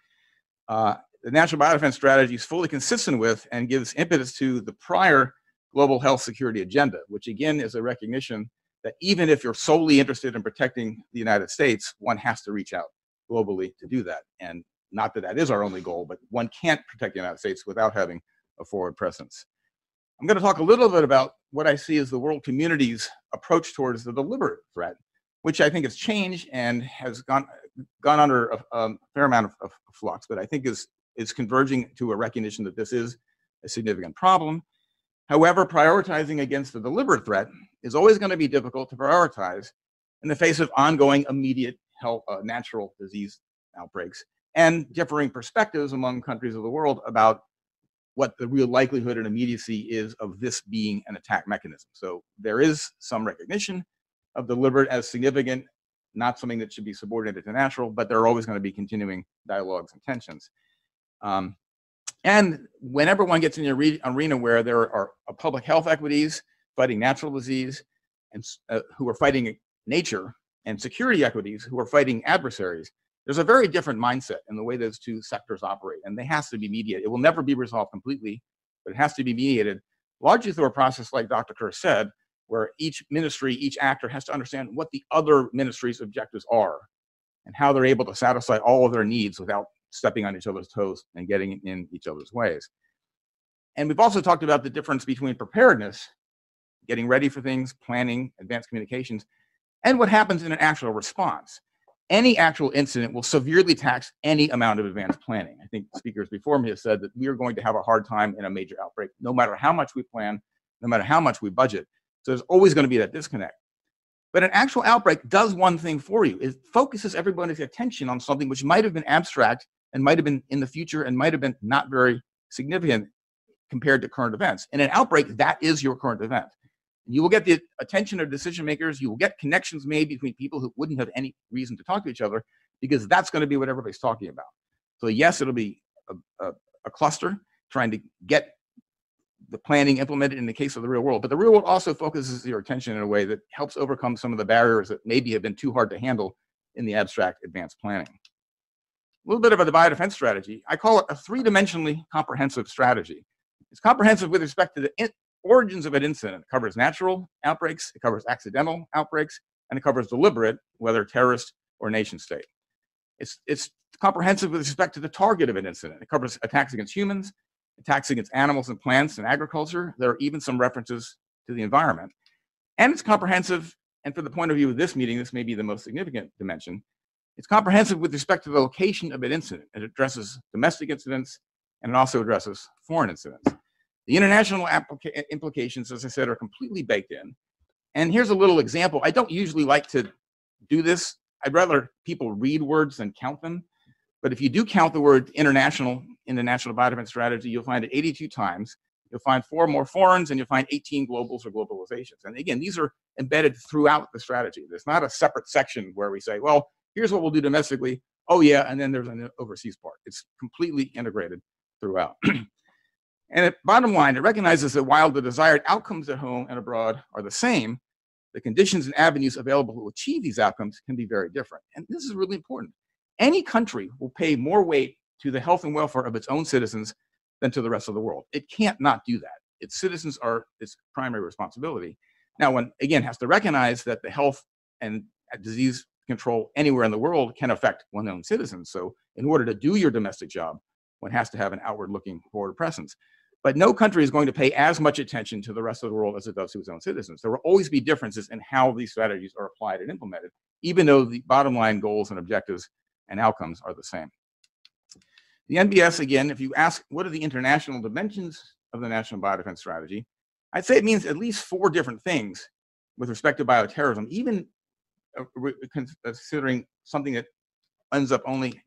the National Biodefense Strategy is fully consistent with and gives impetus to the prior global health security agenda, which again is a recognition that even if you're solely interested in protecting the United States, one has to reach out globally to do that. And not that that is our only goal, but one can't protect the United States without having a forward presence. I'm going to talk a little bit about what I see as the world community's approach towards the deliberate threat, which I think has changed and has gone under a fair amount of flux, but I think is converging to a recognition that this is a significant problem. However, prioritizing against the deliberate threat is always going to be difficult to prioritize in the face of ongoing immediate health, natural disease outbreaks and differing perspectives among countries of the world about what the real likelihood and immediacy is of this being an attack mechanism. So there is some recognition of deliberate as significant, not something that should be subordinated to natural, but there are always going to be continuing dialogues and tensions. And whenever one gets in the arena where there are public health equities fighting natural disease and who are fighting nature, and security equities who are fighting adversaries, there's a very different mindset in the way those two sectors operate, and they have to be mediated. It will never be resolved completely, but it has to be mediated largely through a process like Dr. Kerr said, where each ministry, each actor has to understand what the other ministry's objectives are and how they're able to satisfy all of their needs without stepping on each other's toes and getting in each other's ways. And we've also talked about the difference between preparedness, getting ready for things, planning, advanced communications, and what happens in an actual response. Any actual incident will severely tax any amount of advanced planning. I think speakers before me have said that we are going to have a hard time in a major outbreak, no matter how much we plan, no matter how much we budget. So there's always going to be that disconnect. But an actual outbreak does one thing for you. It focuses everybody's attention on something which might have been abstract and might have been in the future and might have been not very significant compared to current events. In an outbreak, that is your current event. You will get the attention of decision makers. You will get connections made between people who wouldn't have any reason to talk to each other, because that's going to be what everybody's talking about. So yes, it'll be a cluster trying to get the planning implemented in the case of the real world, but the real world also focuses your attention in a way that helps overcome some of the barriers that maybe have been too hard to handle in the abstract advanced planning. A little bit about the biodefense strategy. I call it a three-dimensionally comprehensive strategy. It's comprehensive with respect to the origins of an incident. It covers natural outbreaks, it covers accidental outbreaks, and it covers deliberate, whether terrorist or nation state. It's comprehensive with respect to the target of an incident. It covers attacks against humans, attacks against animals and plants and agriculture. There are even some references to the environment. And it's comprehensive, and from the point of view of this meeting, this may be the most significant dimension. It's comprehensive with respect to the location of an incident. It addresses domestic incidents, and it also addresses foreign incidents. The international implications, as I said, are completely baked in. And here's a little example. I don't usually like to do this. I'd rather people read words than count them. But if you do count the word international in the National Biodefense Strategy, you'll find it 82 times. You'll find 4 more foreigns, and you'll find 18 globals or globalizations. And again, these are embedded throughout the strategy. There's not a separate section where we say, well, here's what we'll do domestically. Oh yeah, and then there's an overseas part. It's completely integrated throughout. And at bottom line, it recognizes that while the desired outcomes at home and abroad are the same, the conditions and avenues available to achieve these outcomes can be very different. And this is really important. Any country will pay more weight to the health and welfare of its own citizens than to the rest of the world. It can't not do that. Its citizens are its primary responsibility. Now, one, again, has to recognize that the health and disease control anywhere in the world can affect one's own citizens. So in order to do your domestic job, one has to have an outward-looking forward presence. But no country is going to pay as much attention to the rest of the world as it does to its own citizens. There will always be differences in how these strategies are applied and implemented, even though the bottom line goals and objectives and outcomes are the same. The NBS, again, if you ask what are the international dimensions of the National Biodefense Strategy, I'd say it means at least 4 different things with respect to bioterrorism, even considering something that ends up only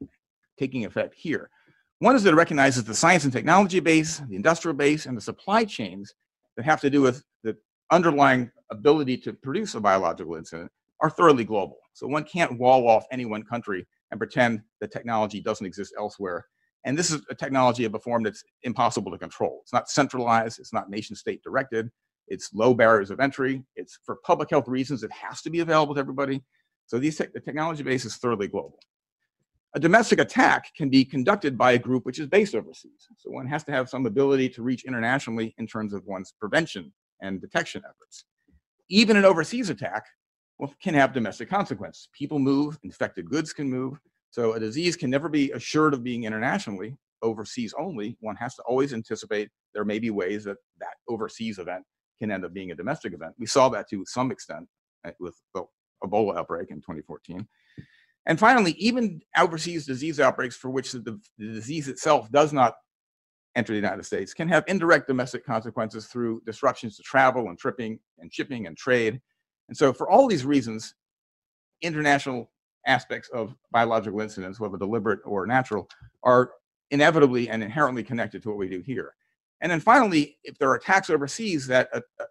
taking effect here. One is that it recognizes the science and technology base, the industrial base, and the supply chains that have to do with the underlying ability to produce a biological incident are thoroughly global. So one can't wall off any one country and pretend that technology doesn't exist elsewhere. And this is a technology of a form that's impossible to control. It's not centralized, it's not nation state directed, it's low barriers of entry, it's for public health reasons, it has to be available to everybody. So the technology base is thoroughly global. A domestic attack can be conducted by a group which is based overseas. So one has to have some ability to reach internationally in terms of one's prevention and detection efforts. Even an overseas attack can have domestic consequences. People move, infected goods can move. So a disease can never be assured of being internationally, overseas only. One has to always anticipate there may be ways that that overseas event can end up being a domestic event. We saw that to some extent with the Ebola outbreak in 2014. And finally, even overseas disease outbreaks for which the disease itself does not enter the United States can have indirect domestic consequences through disruptions to travel and shipping and trade. And so for all these reasons, international aspects of biological incidents, whether deliberate or natural, are inevitably and inherently connected to what we do here. And then finally, if there are attacks overseas that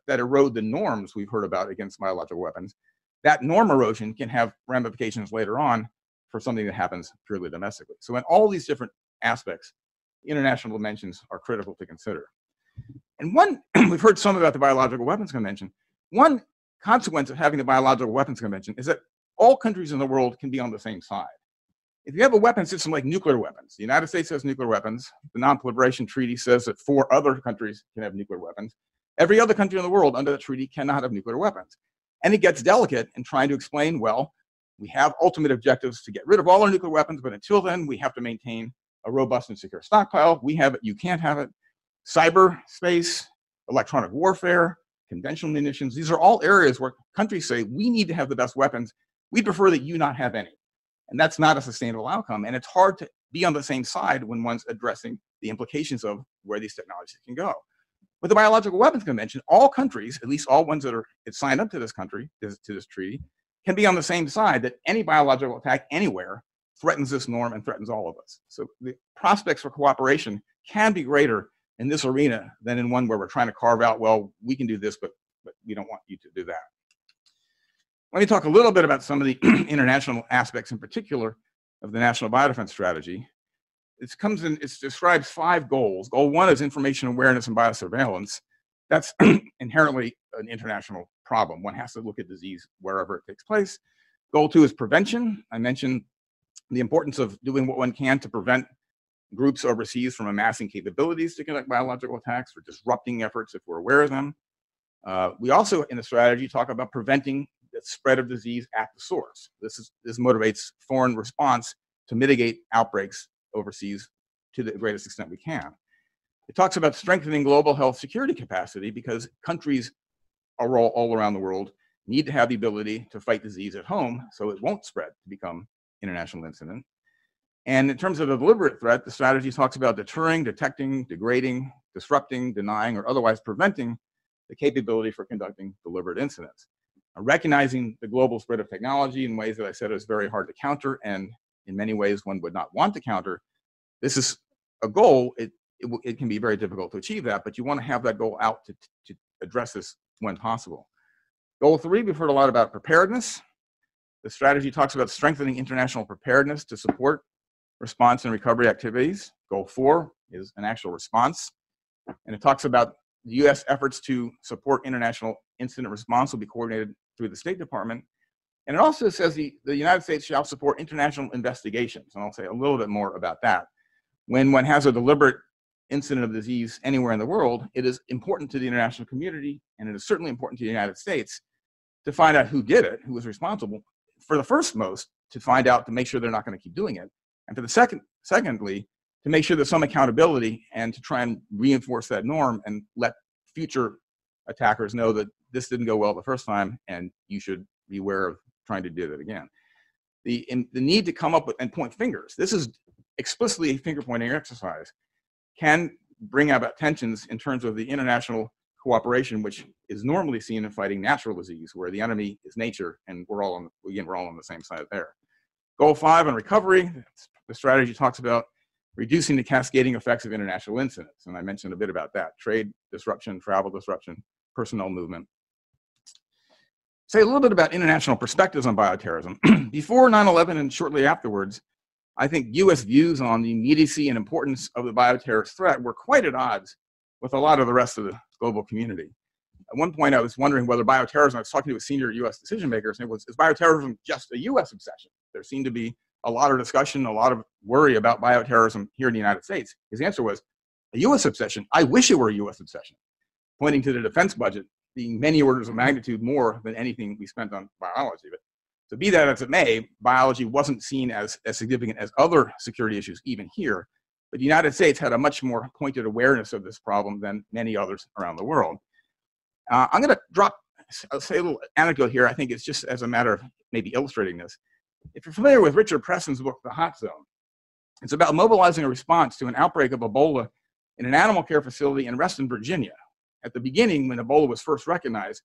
erode the norms we've heard about against biological weapons, that norm erosion can have ramifications later on for something that happens purely domestically. So in all these different aspects, international dimensions are critical to consider. And one, we've heard some about the Biological Weapons Convention. One consequence of having the Biological Weapons Convention is that all countries in the world can be on the same side. If you have a weapon system like nuclear weapons, the United States has nuclear weapons, the Non-Proliferation Treaty says that 4 other countries can have nuclear weapons. Every other country in the world under the treaty cannot have nuclear weapons. And it gets delicate in trying to explain, well, we have ultimate objectives to get rid of all our nuclear weapons, but until then, we have to maintain a robust and secure stockpile. We have it, you can't have it. Cyberspace, electronic warfare, conventional munitions, these are all areas where countries say, we need to have the best weapons. We'd prefer that you not have any. And that's not a sustainable outcome. And it's hard to be on the same side when one's addressing the implications of where these technologies can go. With the Biological Weapons Convention, all countries, at least all ones that are signed up to this treaty, can be on the same side that any biological attack anywhere threatens this norm and threatens all of us. So the prospects for cooperation can be greater in this arena than in one where we're trying to carve out, well, we can do this, but we don't want you to do that. Let me talk a little bit about some of the international aspects in particular of the National Biodefense Strategy. It describes 5 goals. Goal 1 is information awareness and biosurveillance. That's inherently an international problem. One has to look at disease wherever it takes place. Goal 2 is prevention. I mentioned the importance of doing what one can to prevent groups overseas from amassing capabilities to conduct biological attacks or disrupting efforts if we're aware of them. We also, in the strategy, talk about preventing the spread of disease at the source. This motivates foreign response to mitigate outbreaks overseas to the greatest extent we can. It talks about strengthening global health security capacity because countries all around the world need to have the ability to fight disease at home so it won't spread to become international incident. And in terms of a deliberate threat, the strategy talks about deterring, detecting, degrading, disrupting, denying, or otherwise preventing the capability for conducting deliberate incidents. Recognizing the global spread of technology in ways that I said is very hard to counter, and in many ways one would not want to counter. This is a goal. It can be very difficult to achieve that, but you want to have that goal out to address this when possible. Goal 3, we've heard a lot about preparedness. The strategy talks about strengthening international preparedness to support response and recovery activities. Goal 4 is an actual response. And it talks about the U.S. efforts to support international incident response will be coordinated through the State Department. And it also says the United States shall support international investigations. And I'll say a little bit more about that. When one has a deliberate incident of disease anywhere in the world, it is important to the international community, and it is certainly important to the United States to find out who did it, who was responsible. For the first most, to find out, to make sure they're not going to keep doing it. And for the secondly, to make sure there's some accountability and to try and reinforce that norm and let future attackers know that this didn't go well the first time and you should be aware of trying to do that again. The need to come up with and point fingers. This is explicitly a finger pointing exercise. Can bring about tensions in terms of the international cooperation, which is normally seen in fighting natural disease, where the enemy is nature, and we're all on the same side there. Goal 5 on recovery, the strategy talks about reducing the cascading effects of international incidents, and I mentioned a bit about that: trade disruption, travel disruption, personnel movement. Say a little bit about international perspectives on bioterrorism. Before 9/11 and shortly afterwards, I think U.S. views on the immediacy and importance of the bioterrorist threat were quite at odds with a lot of the rest of the global community. At one point, I was wondering whether bioterrorism, I was talking to a senior U.S. decision makers, and is bioterrorism just a U.S. obsession? There seemed to be a lot of discussion, a lot of worry about bioterrorism here in the United States? His answer was, a U.S. obsession? I wish it were a U.S. obsession, pointing to the defense budget being many orders of magnitude more than anything we spent on biology. But so be that as it may, biology wasn't seen as significant as other security issues, even here. But the United States had a much more pointed awareness of this problem than many others around the world. I'm going to say a little anecdote here. I think it's just as a matter of maybe illustrating this. If you're familiar with Richard Preston's book, The Hot Zone, it's about mobilizing a response to an outbreak of Ebola in an animal care facility in Reston, Virginia. At the beginning, when Ebola was first recognized,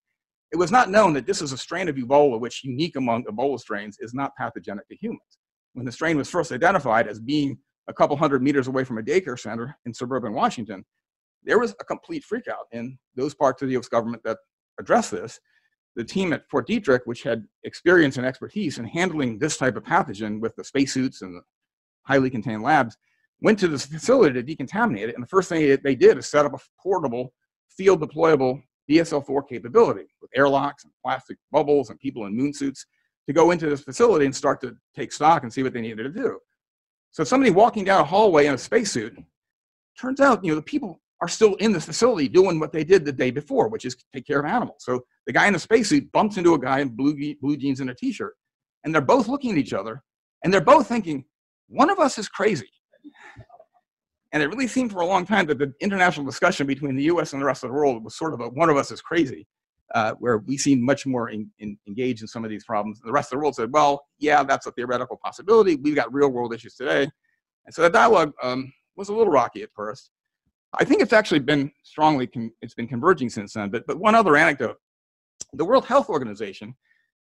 it was not known that this is a strain of Ebola which, unique among Ebola strains, is not pathogenic to humans. When the strain was first identified as being a couple hundred meters away from a daycare center in suburban Washington, there was a complete freakout in those parts of the U.S. government that addressed this. The team at Fort Detrick, which had experience and expertise in handling this type of pathogen with the spacesuits and the highly contained labs, went to this facility to decontaminate it. And the first thing they did is set up a portable, field deployable BSL-4 capability with airlocks and plastic bubbles and people in moon suits to go into this facility and start to take stock and see what they needed to do. So somebody walking down a hallway in a spacesuit, turns out, the people are still in this facility doing what they did the day before, which is take care of animals. So the guy in the spacesuit bumps into a guy in blue jeans and a t-shirt, and they're both looking at each other, and they're both thinking, one of us is crazy. And it really seemed for a long time that the international discussion between the US and the rest of the world was sort of a one of us is crazy, where we seemed much more engaged in some of these problems. The rest of the world said, well, yeah, that's a theoretical possibility. We've got real world issues today. And so the dialogue was a little rocky at first. I think it's actually been it's been converging since then. But one other anecdote, the World Health Organization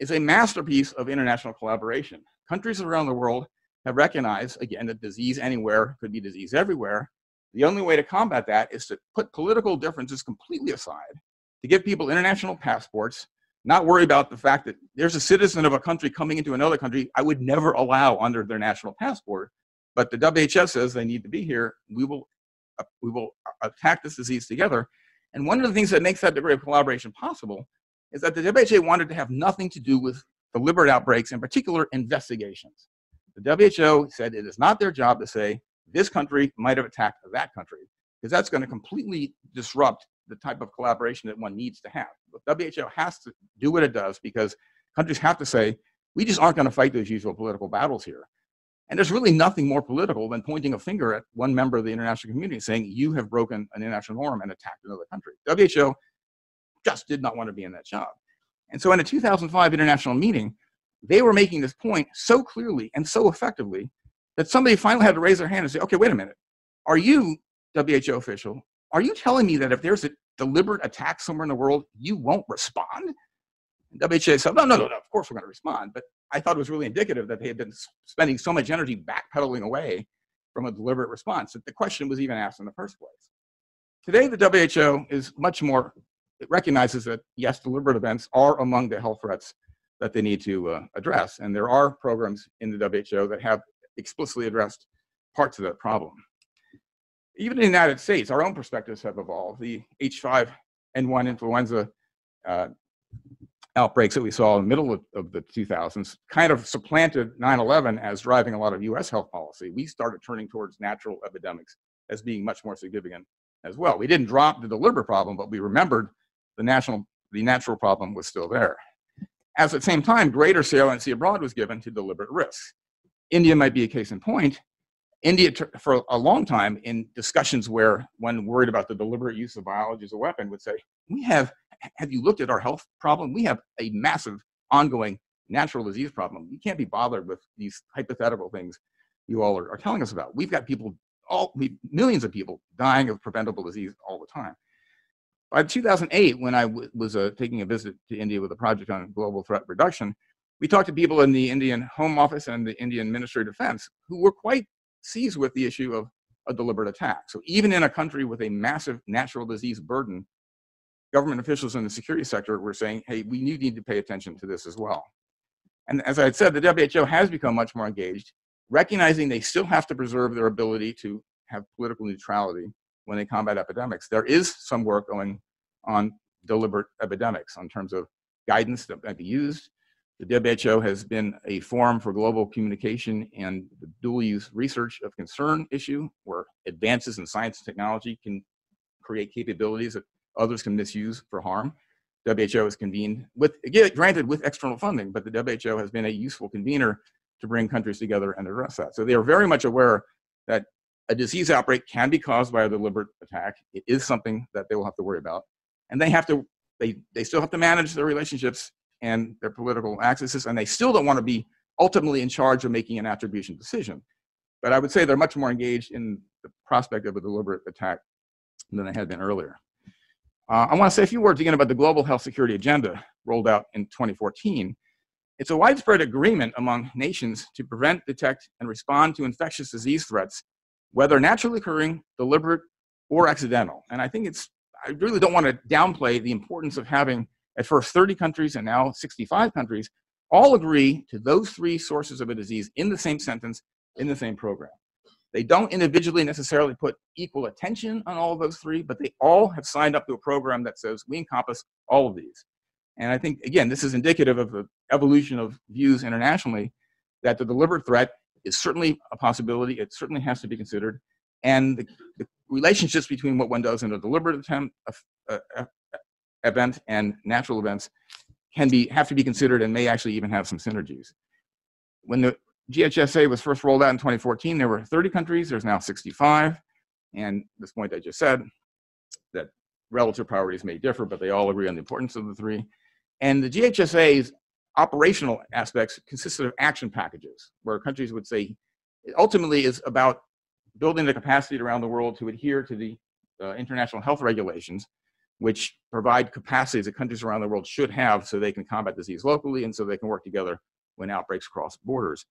is a masterpiece of international collaboration. Countries around the world have recognized, again, that disease anywhere could be disease everywhere. The only way to combat that is to put political differences completely aside, to give people international passports, not worry about the fact that there's a citizen of a country coming into another country I would never allow under their national passport, but the WHO says they need to be here. We will attack this disease together. And one of the things that makes that degree of collaboration possible is that the WHO wanted to have nothing to do with deliberate outbreaks, in particular investigations. The WHO said it is not their job to say this country might have attacked that country, because that's going to completely disrupt the type of collaboration that one needs to have. The WHO has to do what it does because countries have to say, we just aren't going to fight those usual political battles here. And there's really nothing more political than pointing a finger at one member of the international community saying, you have broken an international norm and attacked another country. WHO just did not want to be in that job. And so in a 2005 international meeting, they were making this point so clearly and so effectively that somebody finally had to raise their hand and say, okay, wait a minute. Are you, WHO official, are you telling me that if there's a deliberate attack somewhere in the world, you won't respond? And WHO said, no, of course we're going to respond. But I thought it was really indicative that they had been spending so much energy backpedaling away from a deliberate response that the question was even asked in the first place. Today, the WHO is much more, it recognizes that, yes, deliberate events are among the health threats that they need to address. And there are programs in the WHO that have explicitly addressed parts of that problem. Even in the United States, our own perspectives have evolved. The H5N1 influenza outbreaks that we saw in the middle of the 2000s kind of supplanted 9/11 as driving a lot of US health policy. We started turning towards natural epidemics as being much more significant as well. We didn't drop the deliberate problem, but we remembered the natural problem was still there. At the same time, greater saliency abroad was given to deliberate risks. India might be a case in point. India, for a long time, in discussions where one worried about the deliberate use of biology as a weapon, would say, have you looked at our health problem? We have a massive ongoing natural disease problem. We can't be bothered with these hypothetical things you all are telling us about. We've got millions of people dying of preventable disease all the time. By 2008, when I was taking a visit to India with a project on global threat reduction, we talked to people in the Indian Home Office and the Indian Ministry of Defense who were quite seized with the issue of a deliberate attack. So even in a country with a massive natural disease burden, government officials in the security sector were saying, hey, we need to pay attention to this as well. And as I had said, the WHO has become much more engaged, recognizing they still have to preserve their ability to have political neutrality when they combat epidemics. There is some work going on deliberate epidemics in terms of guidance that might be used. The WHO has been a forum for global communication and the dual-use research of concern issue, where advances in science and technology can create capabilities that others can misuse for harm. WHO has convened with, again, granted with external funding, but the WHO has been a useful convener to bring countries together and address that. So they are very much aware that a disease outbreak can be caused by a deliberate attack. It is something that they will have to worry about. And they have to, they still have to manage their relationships and their political accesses, and they still don't want to be ultimately in charge of making an attribution decision. But I would say they're much more engaged in the prospect of a deliberate attack than they had been earlier. I want to say a few words again about the Global Health Security Agenda rolled out in 2014. It's a widespread agreement among nations to prevent, detect, and respond to infectious disease threats, whether naturally occurring, deliberate, or accidental. And I think I really don't want to downplay the importance of having at first 30 countries and now 65 countries all agree to those three sources of a disease in the same sentence, in the same program. They don't individually necessarily put equal attention on all of those three, but they all have signed up to a program that says we encompass all of these. And I think, again, this is indicative of the evolution of views internationally that the deliberate threat is certainly a possibility. It certainly has to be considered. And the relationships between what one does in a deliberate event and natural events have to be considered and may actually even have some synergies. When the GHSA was first rolled out in 2014, there were 30 countries. There's now 65. And this point I just said, that relative priorities may differ, but they all agree on the importance of the three. And the GHSA's operational aspects consisted of action packages, where countries would say, it ultimately is about building the capacity around the world to adhere to the international health regulations, which provide capacities that countries around the world should have so they can combat disease locally and so they can work together when outbreaks cross borders.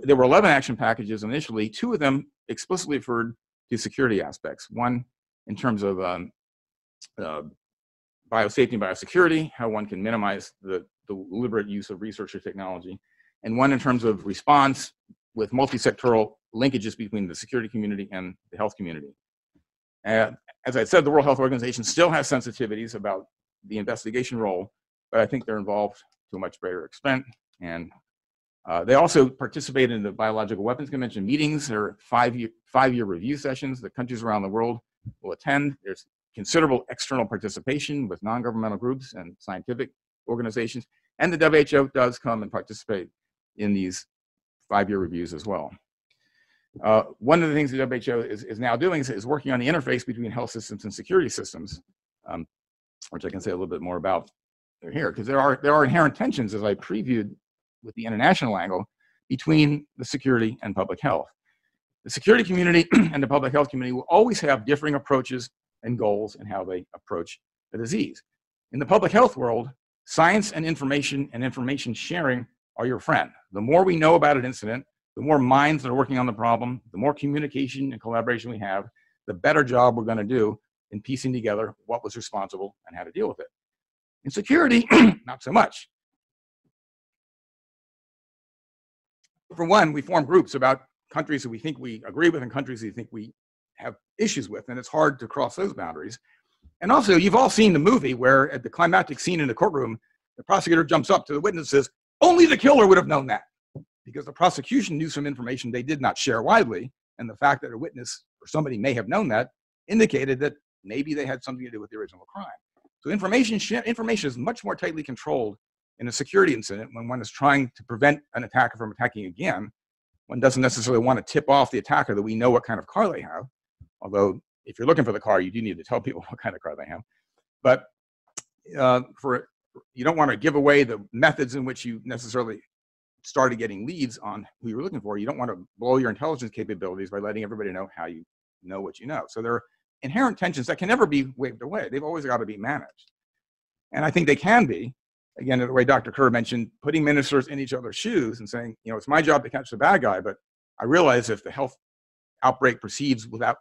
There were 11 action packages initially. 2 of them explicitly referred to security aspects. One in terms of biosafety and biosecurity, how one can minimize the deliberate use of research or technology, and one in terms of response with multisectoral linkages between the security community and the health community. As I said, the World Health Organization still has sensitivities about the investigation role, but I think they're involved to a much greater extent. And they also participate in the Biological Weapons Convention meetings. There are five-year review sessions that countries around the world will attend. There's considerable external participation with non-governmental groups and scientific organizations. And the WHO does come and participate in these 5-year reviews as well. One of the things the WHO is now doing is working on the interface between health systems and security systems, which I can say a little bit more about here, because there are inherent tensions, as I previewed with the international angle, between the security and public health. The security community and the public health community will always have differing approaches and goals in how they approach the disease. In the public health world, science and information sharing are your friend. The more we know about an incident, the more minds that are working on the problem, the more communication and collaboration we have, the better job we're going to do in piecing together what was responsible and how to deal with it. In security, not so much. For one, we form groups about countries that we think we agree with and countries that we think we have issues with, and it's hard to cross those boundaries. And also, you've all seen the movie where at the climactic scene in the courtroom, the prosecutor jumps up to the witness and says, only the killer would have known that, because the prosecution knew some information they did not share widely, and the fact that a witness or somebody may have known that indicated that maybe they had something to do with the original crime. So information is much more tightly controlled in a security incident when one is trying to prevent an attacker from attacking again. One doesn't necessarily want to tip off the attacker that we know what kind of car they have, although if you're looking for the car, you do need to tell people what kind of car they have. But you don't want to give away the methods in which you necessarily started getting leads on who you're looking for. You don't want to blow your intelligence capabilities by letting everybody know how you know what you know. So there are inherent tensions that can never be waved away. They've always got to be managed. And I think they can be, again, the way Dr. Kerr mentioned, putting ministers in each other's shoes and saying, you know, it's my job to catch the bad guy, but I realize if the health outbreak proceeds without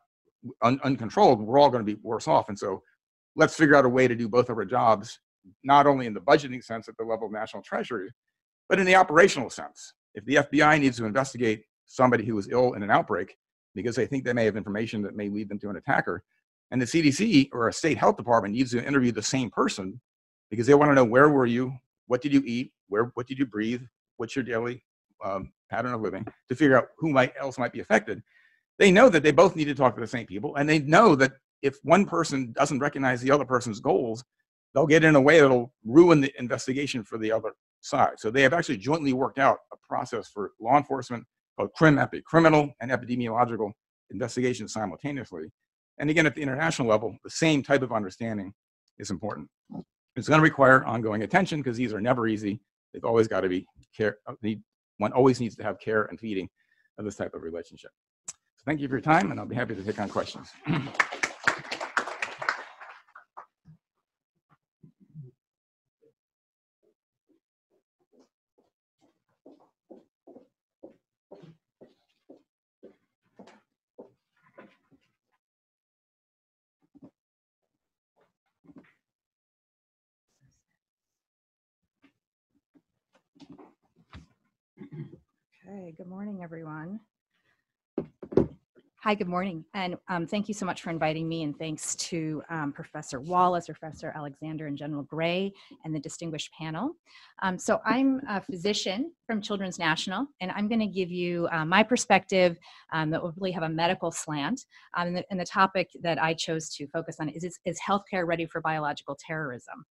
uncontrolled, we're all going to be worse off. And so let's figure out a way to do both of our jobs, not only in the budgeting sense at the level of national treasury, but in the operational sense. If the FBI needs to investigate somebody who is ill in an outbreak because they think they may have information that may lead them to an attacker, and the CDC or a state health department needs to interview the same person because they want to know, where were you? What did you eat? what did you breathe, what's your daily pattern of living, to figure out who else might be affected. They know that they both need to talk to the same people, and they know that if one person doesn't recognize the other person's goals, they'll get in a way that'll ruin the investigation for the other side. So they have actually jointly worked out a process for law enforcement called CrimEpi, criminal and epidemiological investigation simultaneously. And again, at the international level, the same type of understanding is important. It's going to require ongoing attention because these are never easy. They've always got to be one always needs to have care and feeding of this type of relationship. So thank you for your time, and I'll be happy to take on questions. Okay, good morning, everyone. Hi, good morning. And thank you so much for inviting me, and thanks to Professor Wallace, Professor Alexander, and General Gray, and the distinguished panel. So I'm a physician from Children's National, and I'm going to give you my perspective that will really have a medical slant. And the topic that I chose to focus on is healthcare ready for biological terrorism?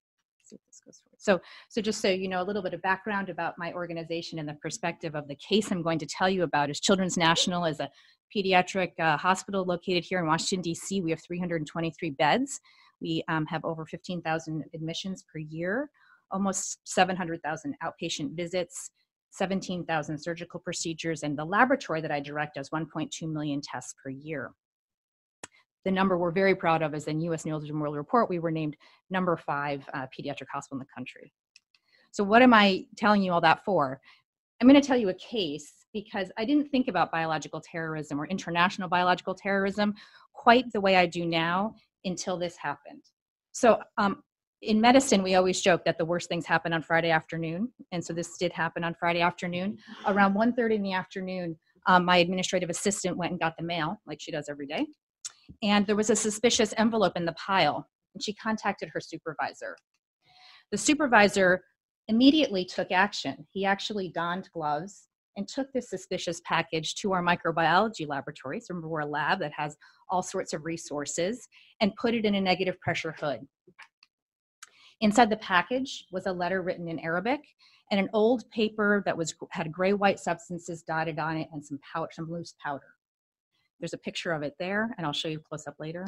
See if this goes forward. So just so you know a little bit of background about my organization and the perspective of the case I'm going to tell you about is Children's National is a pediatric hospital located here in Washington, D.C. We have 323 beds. We have over 15,000 admissions per year, almost 700,000 outpatient visits, 17,000 surgical procedures, and the laboratory that I direct does 1.2 million tests per year. The number we're very proud of is in U.S. News and World Report, we were named number 5 pediatric hospital in the country. So what am I telling you all that for? I'm going to tell you a case because I didn't think about biological terrorism or international biological terrorism quite the way I do now until this happened. So in medicine, we always joke that the worst things happen on Friday afternoon. And so this did happen on Friday afternoon. Around 1:30 in the afternoon, my administrative assistant went and got the mail, like she does every day. And there was a suspicious envelope in the pile, and she contacted her supervisor. The supervisor immediately took action. He actually donned gloves and took this suspicious package to our microbiology laboratory. So remember, we're a lab that has all sorts of resources, and put it in a negative pressure hood. Inside the package was a letter written in Arabic and an old paper that had gray-white substances dotted on it and some loose powder. There's a picture of it there, and I'll show you close up later.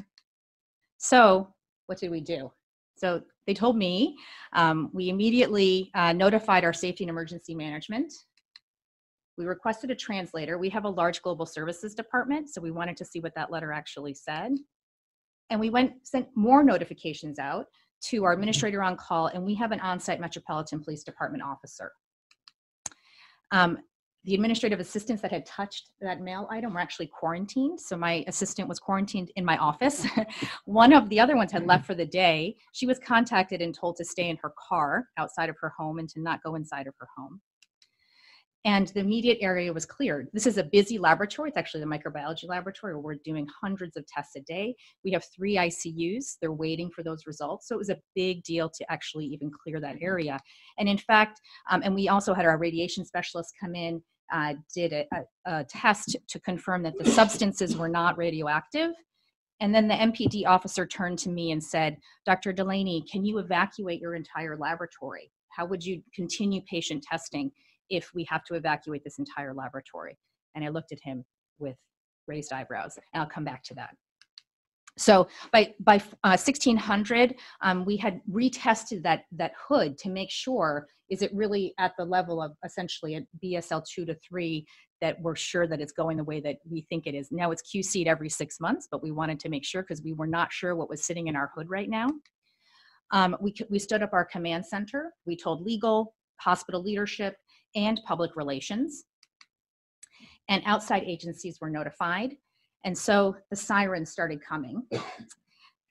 So what did we do? So they told me, we immediately notified our safety and emergency management. We requested a translator. We have a large global services department, so we wanted to see what that letter actually said. And we sent more notifications out to our administrator on call, and we have an on-site Metropolitan Police Department officer. The administrative assistants that had touched that mail item were actually quarantined. So my assistant was quarantined in my office. One of the other ones had left for the day. She was contacted and told to stay in her car outside of her home and to not go inside of her home. And the immediate area was cleared. This is a busy laboratory. It's actually the microbiology laboratory where we're doing hundreds of tests a day. We have 3 ICUs. They're waiting for those results. So it was a big deal to actually even clear that area. And in fact, and we also had our radiation specialists come in, did a test to confirm that the substances were not radioactive. And then the MPD officer turned to me and said, Dr. Delaney, can you evacuate your entire laboratory? How would you continue patient testing if we have to evacuate this entire laboratory? And I looked at him with raised eyebrows, and I'll come back to that. So by 1600, we had retested that hood to make sure, is it really at the level of essentially a BSL 2 to 3 that we're sure that it's going the way that we think it is. Now it's QC'd every 6 months, but we wanted to make sure because we were not sure what was sitting in our hood right now. We stood up our command center. We told legal, hospital leadership, and public relations. And outside agencies were notified. And so the sirens started coming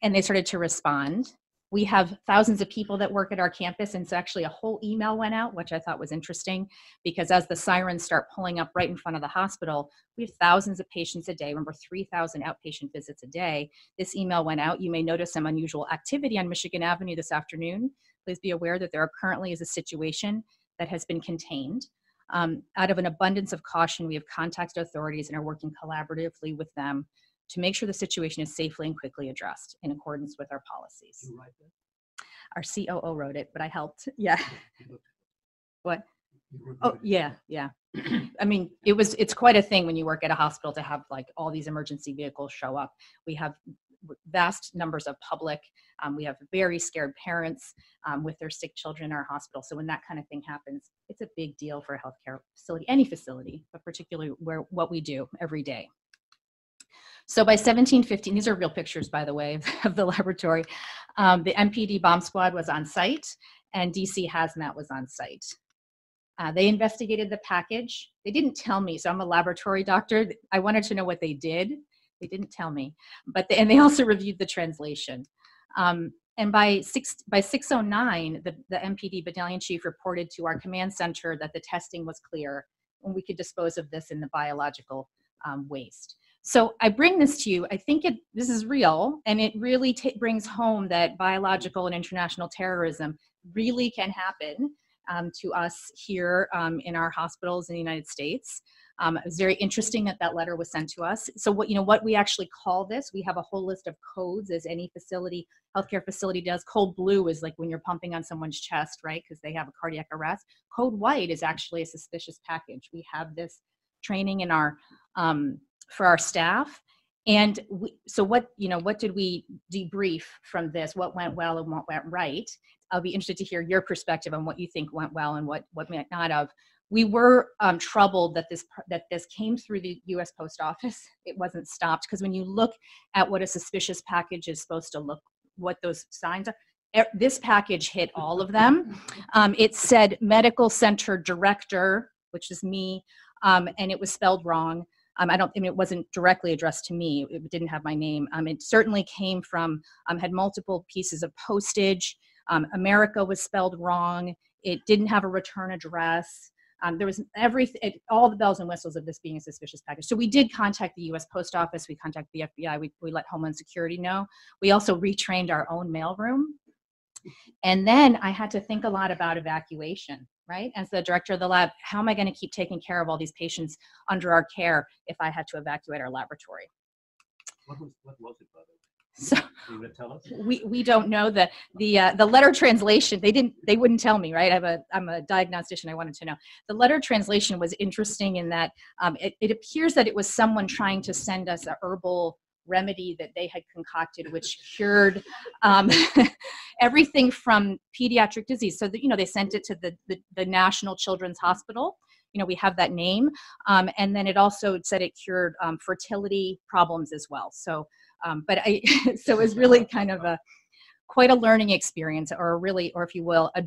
and they started to respond. We have thousands of people that work at our campus, and so actually a whole email went out, which I thought was interesting, because as the sirens start pulling up right in front of the hospital, we have thousands of patients a day. Remember, 3,000 outpatient visits a day. This email went out. You may notice some unusual activity on Michigan Avenue this afternoon. Please be aware that there currently is a situation that has been contained. Out of an abundance of caution, we have contacted authorities and are working collaboratively with them to make sure the situation is safely and quickly addressed in accordance with our policies. You write that? Our COO wrote it, but I helped. Yeah. What? Oh, yeah, yeah. I mean, it's quite a thing when you work at a hospital to have like all these emergency vehicles show up. We have vast numbers of public. We have very scared parents with their sick children in our hospital. So when that kind of thing happens, it's a big deal for a healthcare facility, any facility, but particularly what we do every day. So by 1715, these are real pictures, by the way, of the laboratory. The MPD bomb squad was on site and DC Hazmat was on site. They investigated the package. They didn't tell me, so I'm a laboratory doctor. I wanted to know what they did. They didn't tell me, and they also reviewed the translation. And by 6:09, the MPD battalion chief reported to our command center that the testing was clear and we could dispose of this in the biological waste. So I bring this to you. I think this is real, and it really brings home that biological and international terrorism really can happen to us here in our hospitals in the United States. It was very interesting that letter was sent to us. So what we actually call this, we have a whole list of codes, as any healthcare facility does. Code blue is like when you're pumping on someone's chest, right? Because they have a cardiac arrest. Code white is actually a suspicious package. We have this training in our for our staff. And so what did we debrief from this? What went well and what went right? I'll be interested to hear your perspective on what you think went well and what might not have. We were troubled that this came through the U.S. Post Office. It wasn't stopped, because when you look at what a suspicious package is supposed to look, what those signs are, this package hit all of them. It said Medical Center Director, which is me, and it was spelled wrong. It wasn't directly addressed to me. It didn't have my name. It certainly came from, had multiple pieces of postage. America was spelled wrong. It didn't have a return address. There was all the bells and whistles of this being a suspicious package. So we did contact the U.S. Post Office. We contacted the FBI. We let Homeland Security know. We also retrained our own mailroom. And then I had to think a lot about evacuation, right? As the director of the lab, how am I going to keep taking care of all these patients under our care if I had to evacuate our laboratory? What was it, by the way? So you would tell us? We don't know. The letter translation, they wouldn't tell me, right? I'm a diagnostician. I wanted to know. The letter translation was interesting in that it appears that it was someone trying to send us a herbal remedy that they had concocted, which cured everything from pediatric disease. So that, they sent it to the National Children's Hospital. We have that name, and then it also said it cured fertility problems as well. So. So it was really kind of quite a learning experience, or if you will, a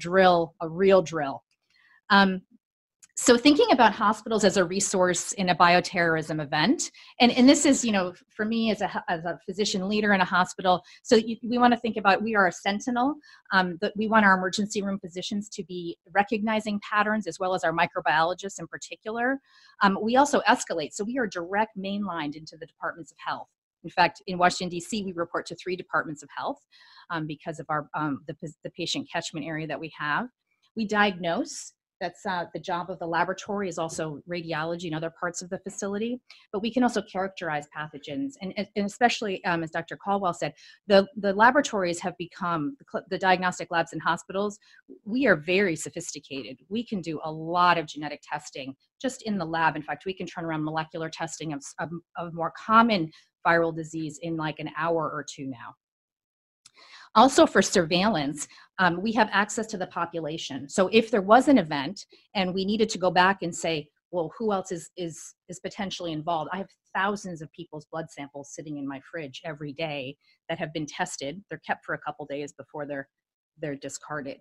real drill. So thinking about hospitals as a resource in a bioterrorism event, and this is, for me as a physician leader in a hospital, so we want to think about, we are a sentinel, that we want our emergency room physicians to be recognizing patterns, as well as our microbiologists in particular. We also escalate, so we are direct mainlined into the departments of health. In fact, in Washington, D.C., we report to 3 departments of health because of our the patient catchment area that we have. We diagnose. That's the job of the laboratory, is also radiology and other parts of the facility. But we can also characterize pathogens. And especially, as Dr. Caldwell said, the laboratories have become, the diagnostic labs in hospitals, we are very sophisticated. We can do a lot of genetic testing just in the lab. In fact, we can turn around molecular testing of more common viral disease in like an hour or 2 now. Also for surveillance, we have access to the population. So if there was an event and we needed to go back and say, well, who else is potentially involved? I have thousands of people's blood samples sitting in my fridge every day that have been tested. They're kept for a couple days before they're discarded.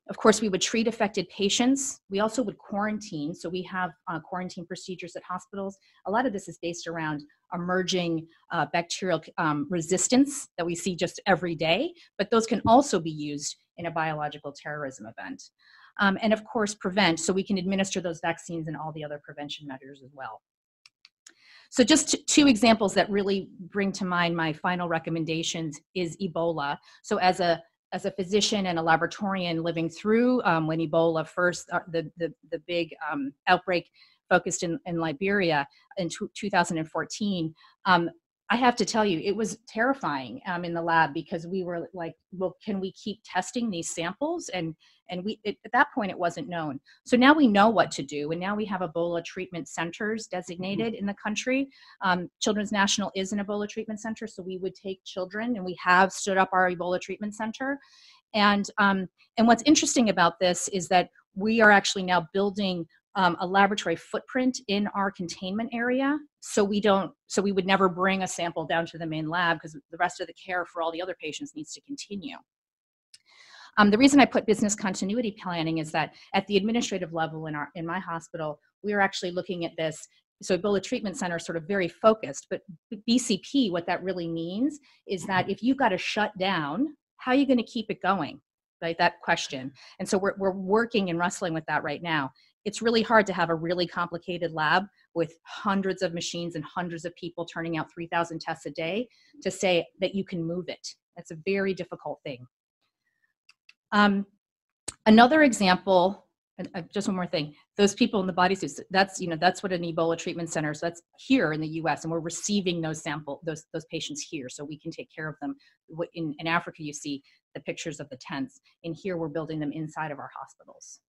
Of course, we would treat affected patients. We also would quarantine. So we have quarantine procedures at hospitals. A lot of this is based around emerging bacterial resistance that we see just every day, but those can also be used in a biological terrorism event. And of course, prevent, so we can administer those vaccines and all the other prevention measures as well. So just 2 examples that really bring to mind my final recommendations is Ebola. So as a as a physician and a laboratorian living through when Ebola first, the big outbreak focused in Liberia in 2014, I have to tell you, it was terrifying in the lab because we were like, well, can we keep testing these samples? And at that point, it wasn't known. So now we know what to do. And now we have Ebola treatment centers designated in the country. Children's National is an Ebola treatment center. So we would take children, and we have stood up our Ebola treatment center. And what's interesting about this is that we are actually now building a laboratory footprint in our containment area. So we would never bring a sample down to the main lab because the rest of the care for all the other patients needs to continue. The reason I put business continuity planning is that at the administrative level in my hospital, we are actually looking at this. So Ebola Treatment Center is sort of very focused, but BCP, what that really means is that if you've got to shut down, how are you going to keep it going? Right, that question. And so we're working and wrestling with that right now. It's really hard to have a really complicated lab with hundreds of machines and hundreds of people turning out 3,000 tests a day to say that you can move it. That's a very difficult thing. Another example, just one more thing, those people in the bodysuits, that's what an Ebola treatment center is. So that's here in the US, and we're receiving those those patients here so we can take care of them. In Africa, you see the pictures of the tents. In here, we're building them inside of our hospitals.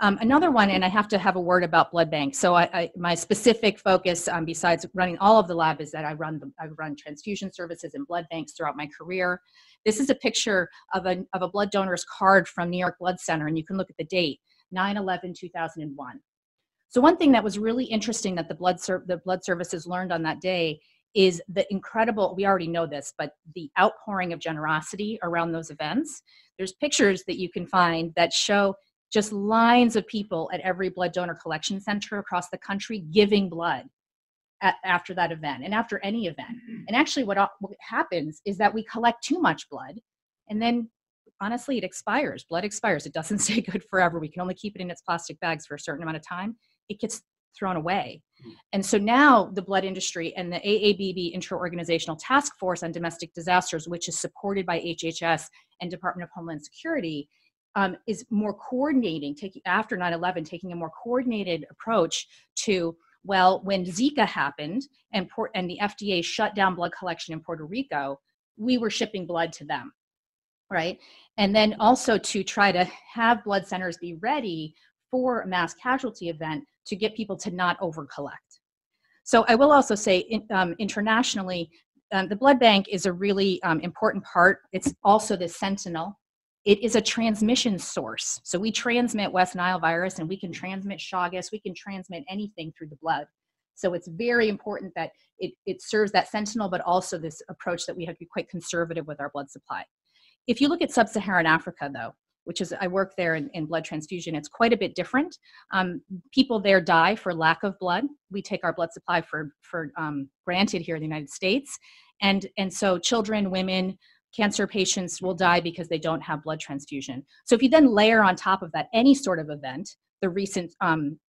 Another one, and I have to have a word about blood banks. So my specific focus, besides running all of the lab, is that I run transfusion services and blood banks throughout my career. This is a picture of a blood donor's card from New York Blood Center, and you can look at the date, 9/11/2001. So one thing that was really interesting that the blood services learned on that day is the incredible, we already know this, but the outpouring of generosity around those events. There's pictures that you can find that show just lines of people at every blood donor collection center across the country giving blood after that event and after any event. And actually what happens is that we collect too much blood, and then honestly it expires. Blood expires. It doesn't stay good forever. We can only keep it in its plastic bags for a certain amount of time. It gets thrown away. And so now the blood industry and the AABB Inter-Organizational Task Force on Domestic Disasters, which is supported by HHS and Department of Homeland Security, is more coordinating, after 9/11, taking a more coordinated approach to, well, when Zika happened and the FDA shut down blood collection in Puerto Rico, we were shipping blood to them, right? And then also to try to have blood centers be ready for a mass casualty event to get people to not over-collect. So I will also say internationally, the blood bank is a really important part. It's also the sentinel. It is a transmission source. So we transmit West Nile virus, and we can transmit Chagas, we can transmit anything through the blood. So it's very important that it serves that sentinel, but also this approach that we have to be quite conservative with our blood supply. If you look at sub-Saharan Africa though, which is, I work there in blood transfusion, it's quite a bit different. People there die for lack of blood. We take our blood supply for granted here in the United States. And so children, women, cancer patients will die because they don't have blood transfusion. So if you then layer on top of that any sort of event, the recent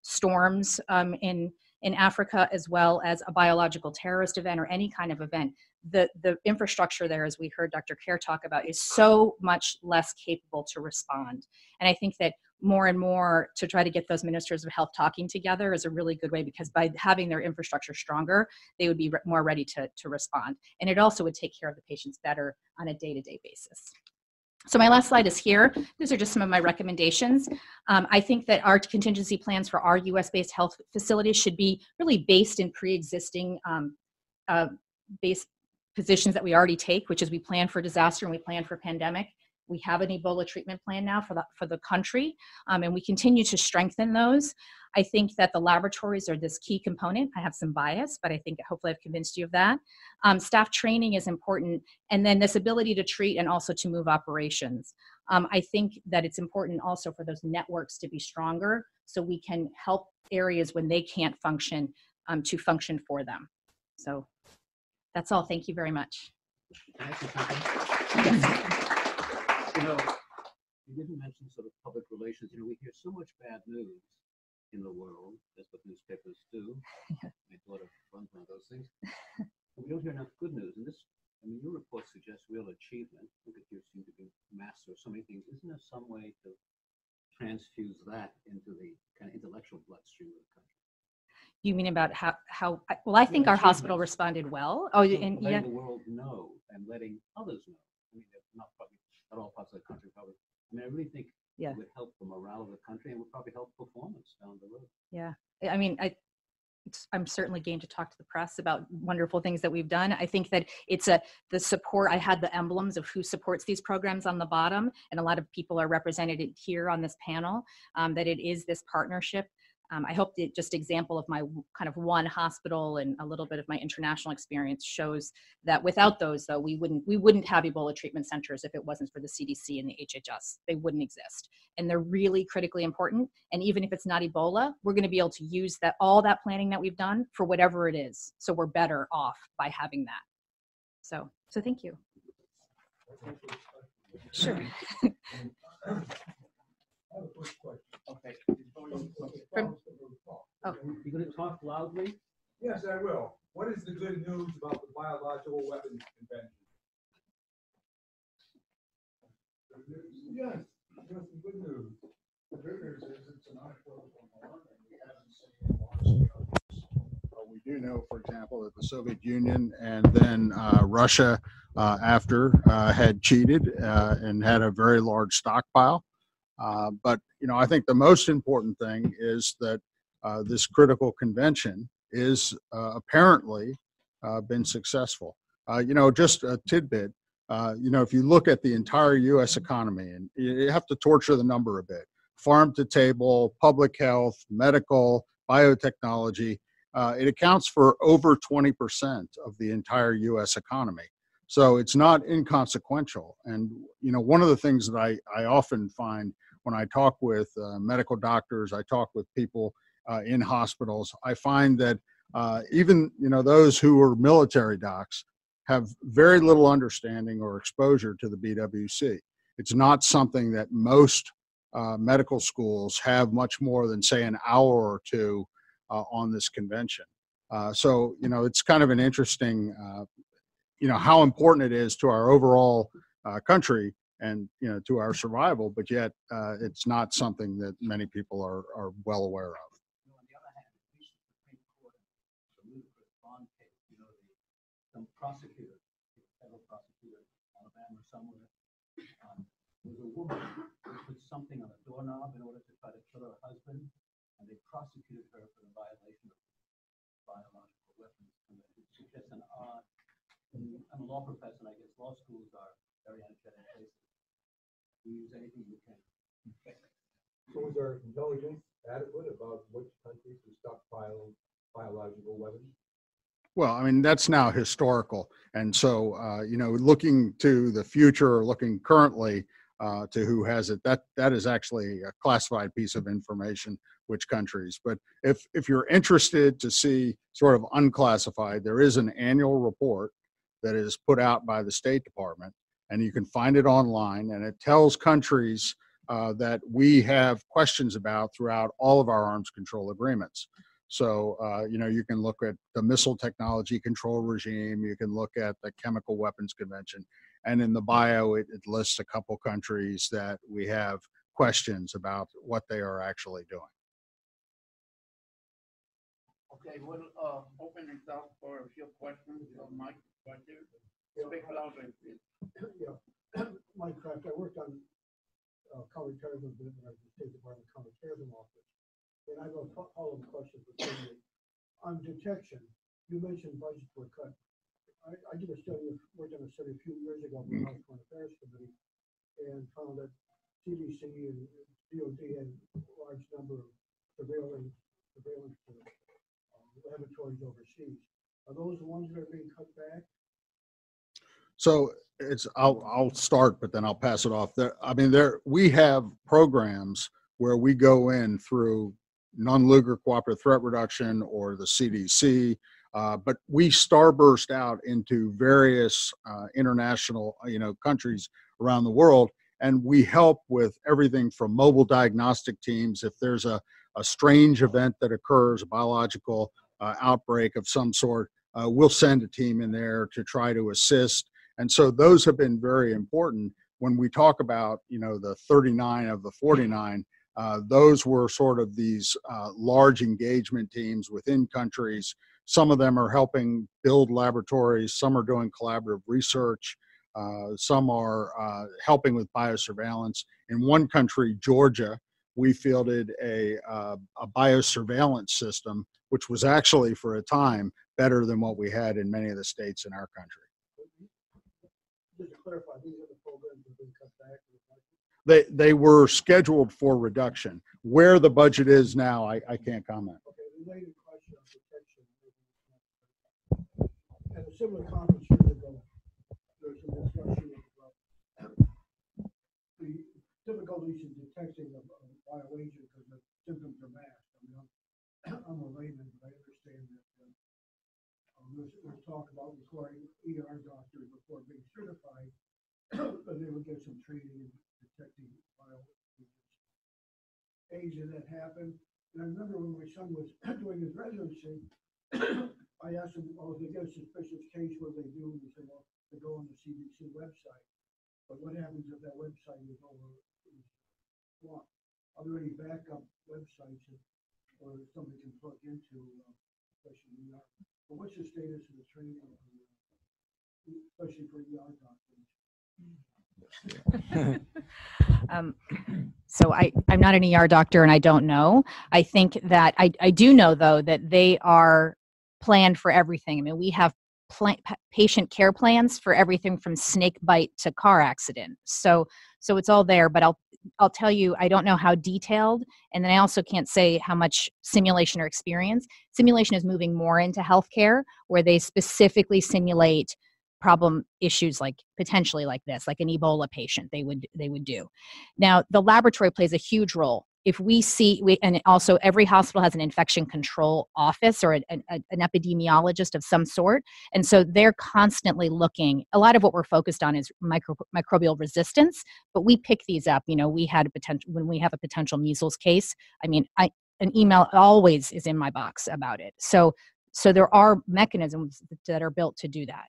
storms in Africa, as well as a biological terrorist event or any kind of event, the infrastructure there, as we heard Dr. Kerr talk about, is so much less capable to respond. And I think that more and more to try to get those ministers of health talking together is a really good way, because by having their infrastructure stronger, they would be more ready to respond. And it also would take care of the patients better on a day-to-day basis. So my last slide is here. These are just some of my recommendations. I think that our contingency plans for our US-based health facilities should be really based in pre-existing base positions that we already take, which is we plan for disaster and we plan for pandemic. We have an Ebola treatment plan now for the country, and we continue to strengthen those. I think that the laboratories are this key component. I have some bias, but I think hopefully I've convinced you of that. Staff training is important, and then this ability to treat and also to move operations. I think that it's important also for those networks to be stronger so we can help areas when they can't function to function for them. So that's all. Thank you very much. You know, you didn't mention sort of public relations. You know, we hear so much bad news in the world. That's what newspapers do. My daughter runs one of those things. But we don't hear enough good news. And this I mean, your report suggests real achievement. Look at you seem to be master of so many things. Isn't there some way to transfuse that into the kind of intellectual bloodstream of the country? You mean about how well, I think our hospital responded well. Oh, and letting yeah. the world know and letting others know. I mean, not probably not all parts of the country probably. I mean, I really think it would help the morale of the country and would probably help performance down the road. Yeah, I mean, I'm certainly game to talk to the press about wonderful things that we've done. I think that it's the support. I had the emblems of who supports these programs on the bottom, and a lot of people are represented here on this panel, that it is this partnership. I hope that just example of my kind of one hospital and a little bit of my international experience shows that without those, though, we wouldn't have Ebola treatment centers if it wasn't for the CDC and the HHS. They wouldn't exist. And they're really critically important. And even if it's not Ebola, we're going to be able to use all that planning that we've done for whatever it is. So we're better off by having that. So thank you. Sure. Okay. You're going to talk loudly? Yes, I will. What is the good news about the biological weapons convention? Yes, some good news. The good news is it's an unequivocal norm, and we haven't seen large-scale use. We do know, for example, that the Soviet Union and then Russia after had cheated and had a very large stockpile. But I think the most important thing is that this critical convention is apparently been successful. Just a tidbit. If you look at the entire U.S. economy, and you have to torture the number a bit: farm to table, public health, medical, biotechnology. It accounts for over 20% of the entire U.S. economy. So it's not inconsequential. And one of the things that I often find when I talk with medical doctors, I talk with people in hospitals, I find that even those who are military docs have very little understanding or exposure to the BWC. It's not something that most medical schools have much more than, say, an hour or two on this convention. So it's kind of an interesting, how important it is to our overall country and to our survival, but yet it's not something that many people are well aware of. On the other hand, the recent Supreme Court, the ludicrous bond case, some prosecutor, federal prosecutor in Alabama or somewhere, was a woman who put something on a doorknob in order to try to kill her husband, and they prosecuted her for the violation of biological weapons. It's just an odd. I'm a law professor, and I guess law schools are very energetic places. We use anything we can. So is our intelligence adequate about which countries to stockpiling biological weapons? Well, I mean, that's now historical. And so, looking to the future or looking currently to who has it, that is actually a classified piece of information, which countries. But if you're interested to see sort of unclassified, there is an annual report that is put out by the State Department, and you can find it online, and it tells countries that we have questions about throughout all of our arms control agreements. So, you can look at the Missile Technology Control Regime, you can look at the Chemical Weapons Convention, and in the bio, it lists a couple countries that we have questions about what they are actually doing. Okay, we'll open it up for a few questions. Mike, right there. Speak louder, please. Yeah, Mike Kraft. I worked on counterterrorism at the State Department Counterterrorism Office, and I have a follow-up question for you. On detection, you mentioned budgets were cut. I did a study, worked on a study a few years ago with the House Foreign Affairs Committee, and found that CDC and DOD had a large number of surveillance laboratories overseas. Are those the ones that are being cut back? So I'll start, but then I'll pass it off. We have programs where we go in through non-Luger cooperative threat reduction or the CDC, but we starburst out into various international countries around the world, and we help with everything from mobile diagnostic teams. If there's a strange event that occurs, a biological outbreak of some sort, we'll send a team in there to try to assist And so those have been very important. When we talk about, you know, the 39 of the 49, those were sort of these large engagement teams within countries. Some of them are helping build laboratories, some are doing collaborative research, some are helping with biosurveillance. In one country, Georgia, we fielded a biosurveillance system, which was actually, for a time, better than what we had in many of the states in our country. Just to clarify, these are the programs that have been cut back? They were scheduled for reduction. Where the budget is now, I can't comment. Okay, related question on protection. At a similar conference years ago, there was some discussion about the difficulties in detecting a bioagent because the symptoms are masked. I mean, I'm a layman, but I understand that there's talk about requiring ER doctors before being certified, but they would get some training in detecting bioagents. And that happened. And I remember when my son was doing his residency, I asked him, oh, if they get a suspicious case, what do they do? And he said, well, they go on the CDC website. But what happens if that website is blocked? Are there any backup websites or somebody can plug into, especially in ER? But what's the status of the training, especially for ER doctors? So I'm not an ER doctor and I don't know. I think that I do know, though, that they are planned for everything. I mean, we have patient care plans for everything from snake bite to car accident. So it's all there, but I'll tell you, I don't know how detailed, and then I also can't say how much simulation or experience. Simulation is moving more into healthcare, where they specifically simulate problem issues like potentially like this, like an Ebola patient they would do. Now, the laboratory plays a huge role. If we see, and also every hospital has an infection control office or an epidemiologist of some sort. And so they're constantly looking. A lot of what we're focused on is microbial resistance, but we pick these up. You know, we had when we have a potential measles case, I mean, an email always is in my box about it. So there are mechanisms that are built to do that.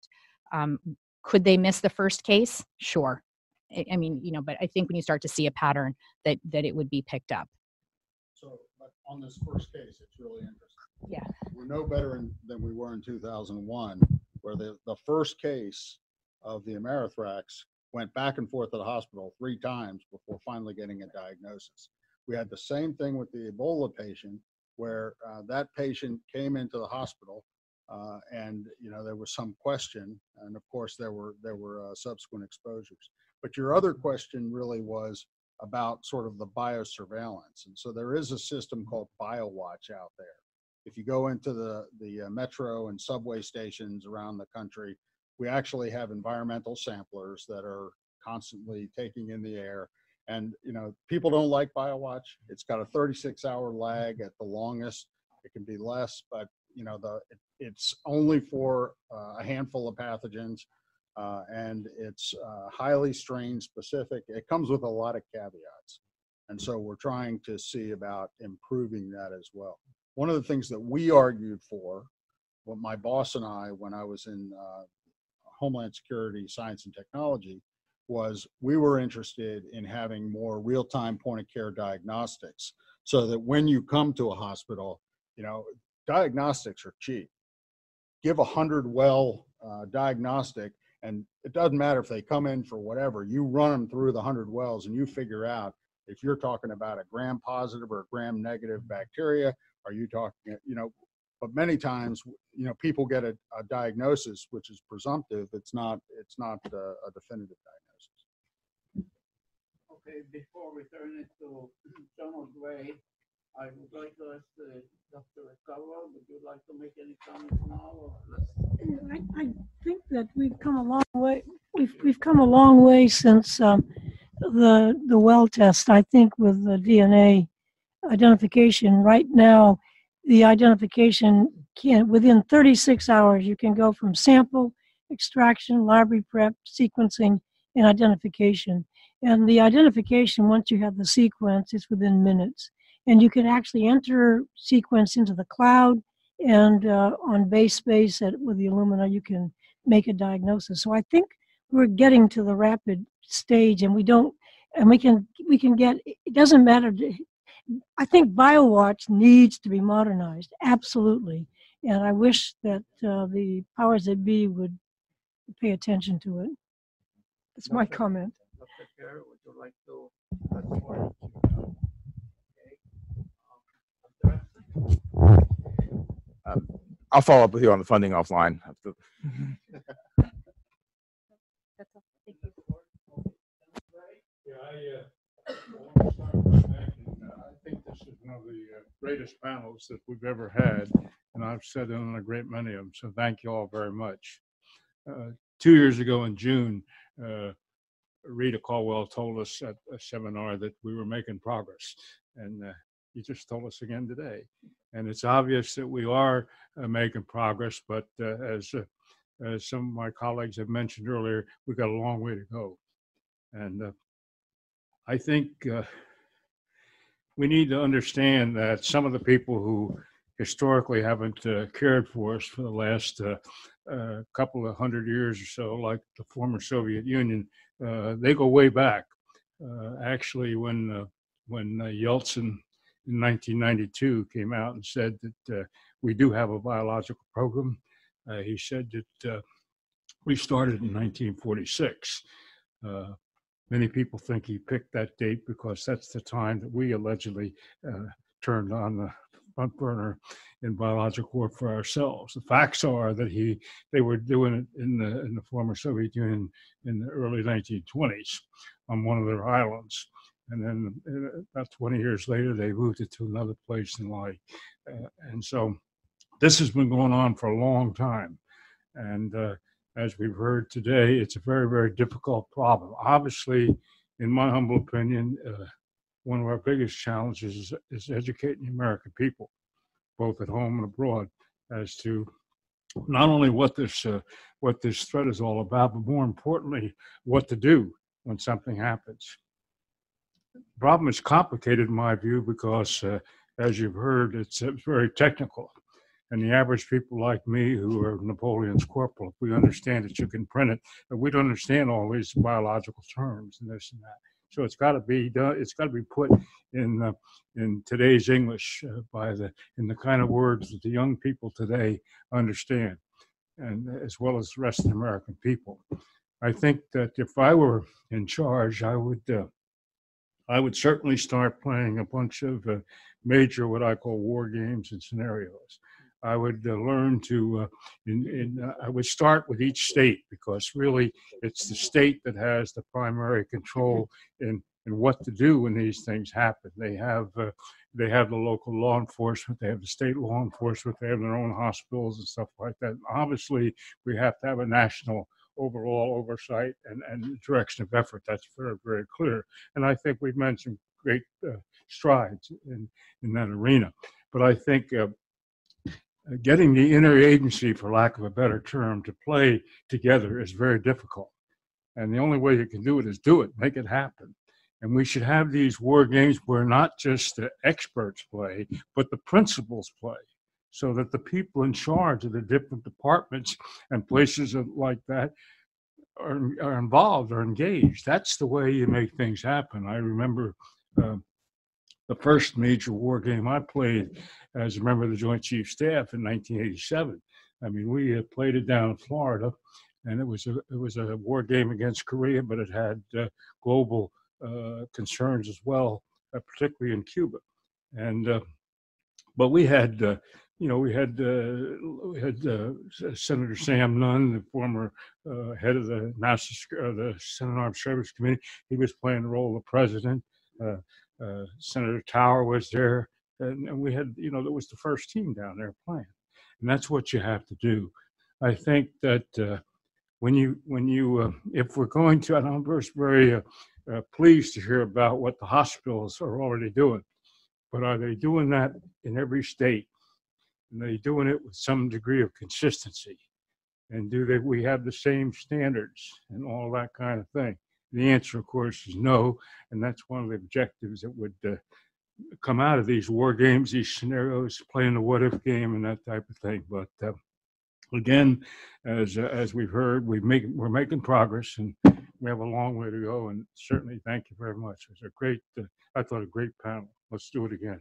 Could they miss the first case? Sure. I mean, you know, but I think when you start to see a pattern that it would be picked up. So, but on this first case, it's really interesting. Yeah. We're no better than we were in 2001, where the first case of the Amerithrax went back and forth to the hospital 3 times before finally getting a diagnosis. We had the same thing with the Ebola patient, where that patient came into the hospital and, you know, there was some question, and of course there were subsequent exposures. But your other question really was about sort of the biosurveillance. And so there is a system called BioWatch out there. If you go into the metro and subway stations around the country, we actually have environmental samplers that are constantly taking in the air. And, you know, people don't like BioWatch. It's got a 36-hour lag at the longest. It can be less, but, you know, it's only for a handful of pathogens. And it's highly strain specific. It comes with a lot of caveats. And so we're trying to see about improving that as well. One of the things that we argued for, well, my boss and I, when I was in Homeland Security, Science and Technology, was we were interested in having more real-time point-of-care diagnostics so that when you come to a hospital, you know, diagnostics are cheap. Give 100 well diagnostic, and it doesn't matter if they come in for whatever, you run them through the 100 wells and you figure out if you're talking about a gram-positive or a gram-negative bacteria, are you talking, you know, but many times, you know, people get a diagnosis which is presumptive. It's not a definitive diagnosis. Okay, before we turn it to General Gray, I would like to ask Dr. Recover, would you like to make any comments now? Or I think that we've come a long way. We've come a long way since the well test. I think with the DNA identification right now, the identification can within 36 hours you can go from sample extraction, library prep, sequencing, and identification. And the identification, once you have the sequence, is within minutes. And you can actually enter sequence into the cloud, and on base space with the Illumina, you can make a diagnosis. So I think we're getting to the rapid stage, and we can get. It doesn't matter. I think BioWatch needs to be modernized, absolutely, and I wish that the powers that be would pay attention to it. That's my comment. Dr. Kerr, would you like to add more? I'll follow up with you on the funding offline. That's all. Thank you. Yeah, I want to start by thanking, I think this is one of the greatest panels that we've ever had, and I've sat in on a great many of them, so thank you all very much. 2 years ago in June, Rita Caldwell told us at a seminar that we were making progress, and you just told us again today. And it's obvious that we are making progress, but as some of my colleagues have mentioned earlier, we've got a long way to go. And I think we need to understand that some of the people who historically haven't cared for us for the last couple of 100 years or so, like the former Soviet Union, they go way back. Actually, when Yeltsin in 1992 came out and said that we do have a biological program, he said that we started in 1946. Many people think he picked that date because that's the time that we allegedly turned on the front burner in biological warfare ourselves. The facts are that they were doing it in the former Soviet Union in the early 1920s on one of their islands. And then about 20 years later, they moved it to another place in Lai. And so this has been going on for a long time. And as we've heard today, it's a very, very difficult problem. Obviously, in my humble opinion, one of our biggest challenges is educating the American people, both at home and abroad, as to not only what this threat is all about, but more importantly, what to do when something happens. The problem is complicated in my view because, as you've heard, it's very technical. And the average people like me who are Napoleon's corporal, if we understand that you can print it, but we don't understand all these biological terms and this and that. So it's got to be done. It's got to be put in today's English in the kind of words that the young people today understand, and as well as the rest of the American people. I think that if I were in charge, I would certainly start playing a bunch of major, what I call war games and scenarios. I would learn to, I would start with each state because really it's the state that has the primary control in what to do when these things happen. They have the local law enforcement, they have the state law enforcement, they have their own hospitals and stuff like that. Obviously, we have to have a national overall oversight and direction of effort. That's very, very clear. And I think we've made some great strides in that arena. But I think getting the interagency, for lack of a better term, to play together is very difficult. And the only way you can do it is do it, make it happen. And we should have these war games where not just the experts play, but the principals play, so that the people in charge of the different departments and places like that are involved, are engaged. That's the way you make things happen. I remember the first major war game I played as a member of the Joint Chiefs Staff in 1987. I mean, we played it down in Florida, and it was a war game against Korea, but it had global concerns as well, particularly in Cuba. And but we had Senator Sam Nunn, the former head of the the Senate Armed Services Committee. He was playing the role of the president. Senator Tower was there, and we had, that was the first team down there playing. And that's what you have to do. I think that if we're going to, and I'm very pleased to hear about what the hospitals are already doing, but are they doing that in every state? And are they doing it with some degree of consistency? And we have the same standards and all that kind of thing? The answer, of course, is no, and that's one of the objectives that would come out of these war games, these scenarios, playing the what-if game and that type of thing. But again, as we've heard, we're making progress, and we have a long way to go. And certainly, thank you very much. It was a great, I thought, a great panel. Let's do it again.